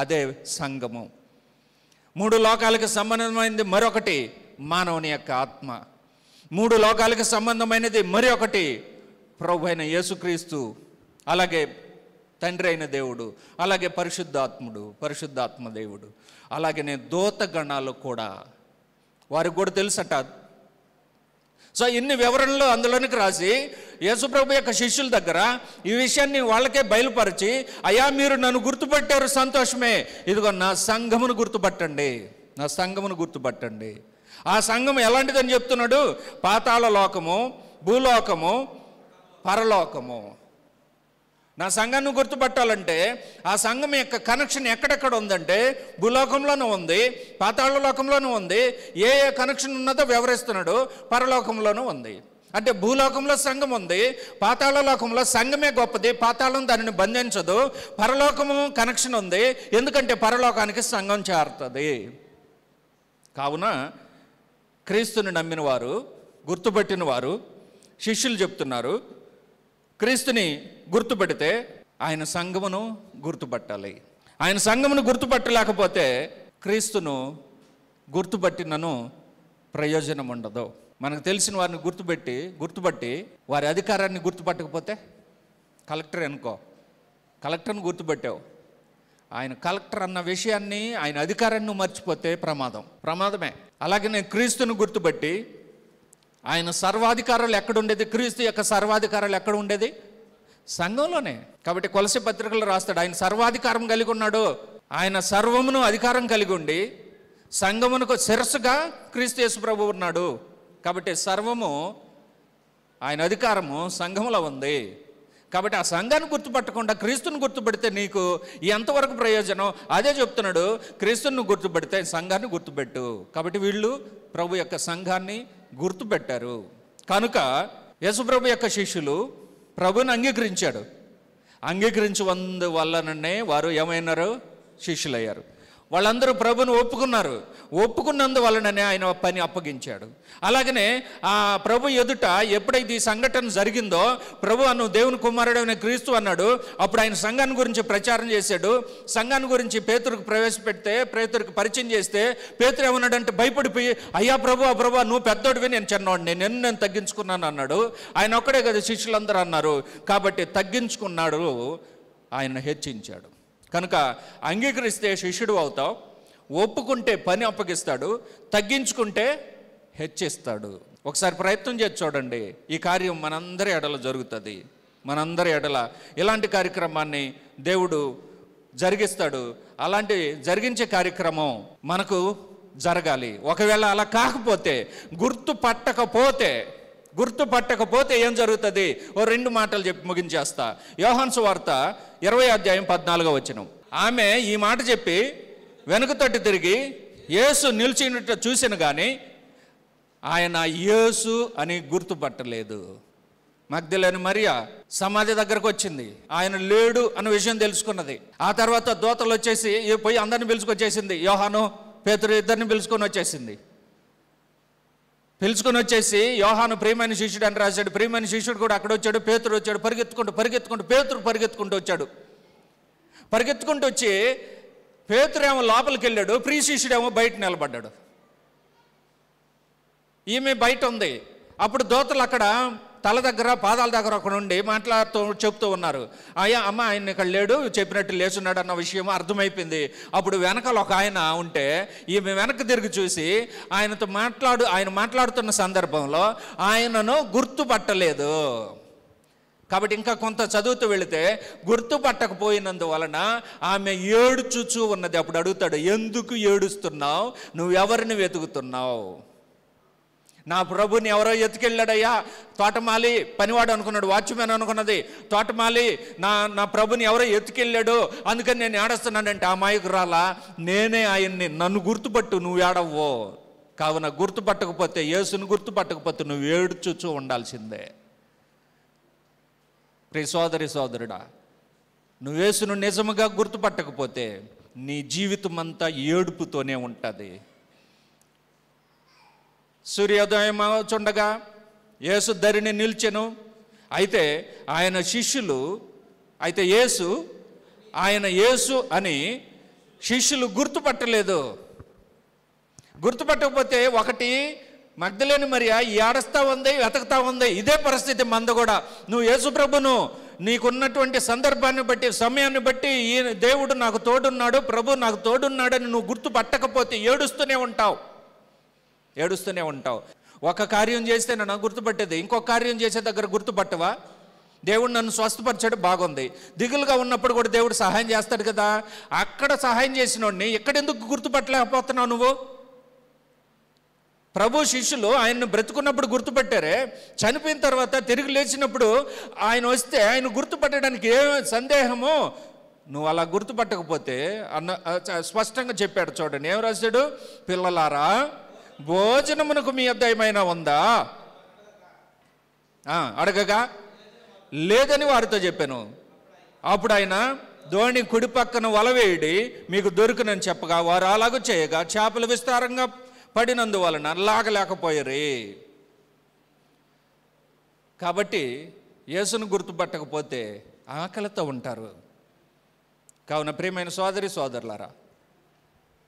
అదే సంఘము. 3 లోకాలకి సంబంధమైనది మరొకటి, మానవుని యొక్క ఆత్మ. 3 లోకాలకు సంబంధమైనది మరి ఒకటి, ప్రభు అయిన యేసుక్రీస్తు, అలాగే తండ్రి అయిన దేవుడు, అలాగే పరిశుద్ధాత్మ దేవుడు, అలాగే దూతగణాలు కూడా, వారికి కూడా తెలుసట. సో ఇన్ని వివరణలు అందులోనికి రాసి యేసుప్రభు యొక్క శిష్యుల దగ్గర ఈ విషయాన్ని వాళ్ళకే బయలుపరిచి, అయ్యా మీరు నన్ను గుర్తుపట్టారు, సంతోషమే, ఇదిగో నా సంఘమును గుర్తుపట్టండి, నా సంఘమును గుర్తుపట్టండి. ఆ సంఘం ఎలాంటిదని చెప్తున్నాడు? పాతాళ లోకము, భూలోకము, పరలోకము. నా సంఘాన్ని గుర్తుపట్టాలంటే ఆ సంఘం యొక్క కనెక్షన్ ఎక్కడెక్కడ ఉందంటే భూలోకంలోనూ ఉంది, పాతాళ లోకంలోనూ ఉంది. ఏ కనెక్షన్ ఉన్నదో వివరిస్తున్నాడు. పరలోకంలోనూ ఉంది. అంటే భూలోకంలో సంఘం ఉంది, పాతాళ లోకంలో సంఘమే గొప్పది, పాతాళం దానిని బంధించదు. పరలోకము కనెక్షన్ ఉంది, ఎందుకంటే పరలోకానికి సంఘం చేరుతుంది. కావున క్రీస్తుని నమ్మిన వారు, గుర్తుపట్టిన వారు, శిష్యులు చెప్తున్నారు, క్రీస్తుని గుర్తుపెడితే ఆయన సంఘమును గుర్తుపట్టాలి. ఆయన సంఘమును గుర్తుపట్టలేకపోతే క్రీస్తును గుర్తుపట్టినను ప్రయోజనం ఉండదు. మనకు తెలిసిన వారిని గుర్తుపట్టి వారి అధికారాన్ని గుర్తుపట్టకపోతే, కలెక్టర్ అనుకో, కలెక్టర్ని గుర్తుపట్టావు, ఆయన కలెక్టర్ అన్న విషయాన్ని, ఆయన అధికారాన్ని మర్చిపోతే ప్రమాదమే. అలాగే నేను క్రీస్తుని గుర్తుపట్టి ఆయన సర్వాధికారాలు ఎక్కడుండేది? క్రీస్తు యొక్క సర్వాధికారాలు ఎక్కడ ఉండేది? సంఘంలోనే. కాబట్టి కొలసి పత్రికలు రాస్తాడు, ఆయన సర్వాధికారం కలిగి ఉన్నాడు. ఆయన సర్వమును అధికారం కలిగి ఉండి సంఘమునకు శిరస్సుగా క్రీస్తు యేసు ప్రభువు ఉన్నాడు. కాబట్టి సర్వము, ఆయన అధికారము సంఘంలో ఉంది. కాబట్టి ఆ సంఘాన్ని గుర్తుపట్టకుండా క్రీస్తుని గుర్తుపెడితే నీకు ఎంతవరకు ప్రయోజనం? అదే చెప్తున్నాడు, క్రీస్తుని గుర్తుపెడితే సంఘాన్ని గుర్తుపెట్టు. కాబట్టి వీళ్ళు ప్రభు యొక్క సంఘాన్ని గుర్తుపెట్టారు. కనుక యేసుప్రభు యొక్క శిష్యులు ప్రభుని అంగీకరించి వల్లనే వారు ఏమైనారు? శిష్యులయ్యారు. వాళ్ళందరూ ప్రభుని ఒప్పుకున్నందువలననే ఆయన పని అప్పగించాడు. అలాగనే ఆ ప్రభు ఎదుట ఎప్పుడైతే ఈ సంఘటన జరిగిందో, ప్రభు అను దేవుని కుమారుడు అనే క్రీస్తు అన్నాడు. అప్పుడు ఆయన సంఘాన్ని గురించి ప్రచారం చేశాడు. సంఘాన్ని గురించి పేతురుకు ప్రవేశపెడితే, పేతురుకు పరిచయం చేస్తే, పేతురు ఏమన్నాడంటే భయపడిపోయి, అయ్యా ప్రభు నువ్వు పెద్దోడివి, నేను చిన్నవాడిని, నేను తగ్గించుకున్నాను అన్నాడు. ఆయన ఒక్కడే కదా, శిష్యులందరూ అన్నారు. కాబట్టి తగ్గించుకున్నాడు, ఆయన హెచ్చించాడు. కనుక అంగీకరిస్తే శిష్యుడు అవుతావు, ఒప్పుకుంటే పని అప్పగిస్తాడు, తగ్గించుకుంటే హెచ్చిస్తాడు. ఒకసారి ప్రయత్నం చేసి చూడండి, ఈ కార్యం మనందరి ఎడల జరుగుతుంది. మనందరి ఎడల ఇలాంటి కార్యక్రమాన్ని దేవుడు జరిగిస్తాడు. అలాంటి జరిగించే కార్యక్రమం మనకు జరగాలి. ఒకవేళ అలా కాకపోతే, గుర్తుపట్టకపోతే ఏం జరుగుతుంది? 2 మాటలు చెప్పి ముగించేస్తా. యోహాను సువార్త 20:14 ఆమె ఈ మాట చెప్పి వెనుక తట్టు తిరిగి యేసు నిలిచినట్టు చూసిన కానీ ఆయన యేసు అని గుర్తుపట్టలేదు. మగ్దలేని మరియా సమాధి దగ్గరకు వచ్చింది, ఆయన లేడు అన్న విషయం తెలుసుకున్నది. ఆ తర్వాత దూతలు వచ్చేసి పోయి అందరిని పిలుచుకొచ్చేసింది. యోహాను, పేతురు ఇద్దరిని పిలుచుకొని వచ్చేసి యోహాను ప్రియమైన శిష్యుడు అని రాశాడు. ప్రియమైన శిష్యుడు కూడా అక్కడ వచ్చాడు. పేతురు వచ్చాడు, పరిగెత్తుకుంటూ వచ్చాడు. పరిగెత్తుకుంటూ వచ్చి పేతురేమో లోపలికి వెళ్ళాడు, ప్రియ శిష్యుడేమో బయట నిలబడ్డాడు. ఈమె బయట ఉంది. అప్పుడు దూతలు అక్కడ తల దగ్గర పాదాల దగ్గర అక్కడ ఉండి చెప్తూ ఉన్నారు, అయ్యా అమ్మ ఆయన ఇక్కడ లేడు, చెప్పినట్టు లేచున్నాడు అన్న విషయం అర్థమైపోయింది. అప్పుడు వెనకాల ఒక ఆయన ఉంటే ఈమె వెనక్కి తిరిగి చూసి ఆయన మాట్లాడుతున్న సందర్భంలో ఆయనను గుర్తుపట్టలేదు. కాబట్టి ఇంకా కొంత చదువుతూ వెళితే గుర్తుపట్టకపోయినందువలన ఆమె ఏడుచుచూ ఉన్నది. అప్పుడు అడుగుతాడు, ఎందుకు ఏడుస్తున్నావు? నువ్వెవరిని వెతుకుతున్నావు? నా ప్రభుని ఎవరో ఎత్తుకెళ్ళాడయ్యా. తోటమాలి పనివాడు అనుకున్నాడు, వాచ్మెన్ అనుకున్నది. తోటమాలి నా ప్రభుని ఎవరో ఎత్తుకెళ్ళాడు, అందుకని నేను ఏడుస్తున్నానంటే ఆ మాయకు రాలా, నేనే ఆయన్ని, నన్ను గుర్తుపట్టు, నువ్వు ఏడవ్వో. కావున గుర్తుపట్టకపోతే, యేసును గుర్తుపట్టకపోతే నువ్వు ఏడ్చుచూ ఉండాల్సిందే. ప్రియ సోదరి సోదరుడా, నువ్వు యేసును నిజముగా గుర్తుపట్టకపోతే నీ జీవితం అంతా ఏడుపుతోనే ఉంటుంది. సూర్యోదయం అవుచుండగా యేసు ధరిని నిల్చెను. అయితే ఆయన శిష్యులు, అయితే ఆయన యేసు అని శిష్యులు గుర్తుపట్టలేదు. గుర్తుపట్టకపోతే ఒకటి మగ్దలేని మరియ ఏడుస్తూ ఉంది, వెతకుతా ఉంది. ఇదే పరిస్థితి మంద కూడా. నువ్వు యేసు ప్రభును నీకున్నటువంటి సందర్భాన్ని బట్టి, సమయాన్ని బట్టి, ఈ దేవుడు నాకు తోడున్నాడు, ప్రభు నాకు తోడున్నాడని నువ్వు గుర్తుపట్టకపోతే ఏడుస్తూనే ఉంటావు. ఒక కార్యం చేస్తే నన్ను గుర్తుపట్టేది, ఇంకొక కార్యం చేసే దగ్గర గుర్తుపట్టవా? దేవుడు నన్ను స్వస్థపరిచాడు, బాగుంది. దిగులుగా ఉన్నప్పుడు కూడా దేవుడు సహాయం చేస్తాడు కదా. అక్కడ సహాయం చేసినోడిని ఎక్కడెందుకు గుర్తుపట్టలేకపోతున్నావు నువ్వు? ప్రభు శిష్యులు ఆయన్ని బ్రతుకున్నప్పుడు గుర్తుపట్టారే, చనిపోయిన తర్వాత తిరిగి లేచినప్పుడు ఆయన వస్తే ఆయన గుర్తుపట్టడానికి ఏ సందేహమో? నువ్వు అలా గుర్తుపట్టకపోతే స్పష్టంగా చెప్పాడు. చూడండి ఏం రాశాడు? పిల్లలారా, భోజనమునకు మీ యొద్ద ఏమైనా ఉందా అడగగా లేదని వారితో చెప్పాను. అప్పుడు ఆయన దోణి కుడి పక్కన వలవేయడి, మీకు దొరుకునని చెప్పగా వారు అలాగూ చేయగా చేపలు విస్తారంగా పడినందువలన లాగలేకపోయారు. కాబట్టి యేసును గుర్తుపట్టకపోతే ఆకలితో ఉంటారు. కావున ప్రియమైన సోదరి సోదరులారా,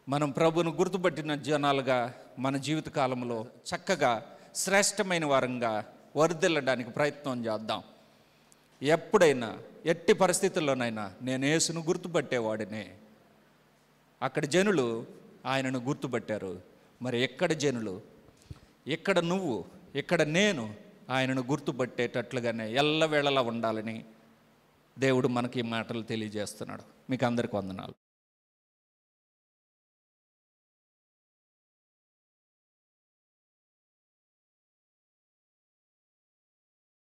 మనం ప్రభును గుర్తుపట్టిన జనాలుగా మన జీవితకాలంలో చక్కగా శ్రేష్టమైన వారంగా వర్ధిల్లడానికి ప్రయత్నం చేద్దాం. ఎప్పుడైనా ఎట్టి పరిస్థితుల్లోనైనా నేను యేసును గుర్తుపట్టేవాడినే. అక్కడ జనులు ఆయనను గుర్తుపట్టారు. మరి ఎక్కడ జనులు, ఇక్కడ నువ్వు, ఇక్కడ నేను ఆయనను గుర్తుపట్టేటట్లుగానే ఎల్లవేళలా ఉండాలని దేవుడు మనకి ఈ మాటలు తెలియజేస్తున్నాడు. మీకు అందరికీ వందనాలు.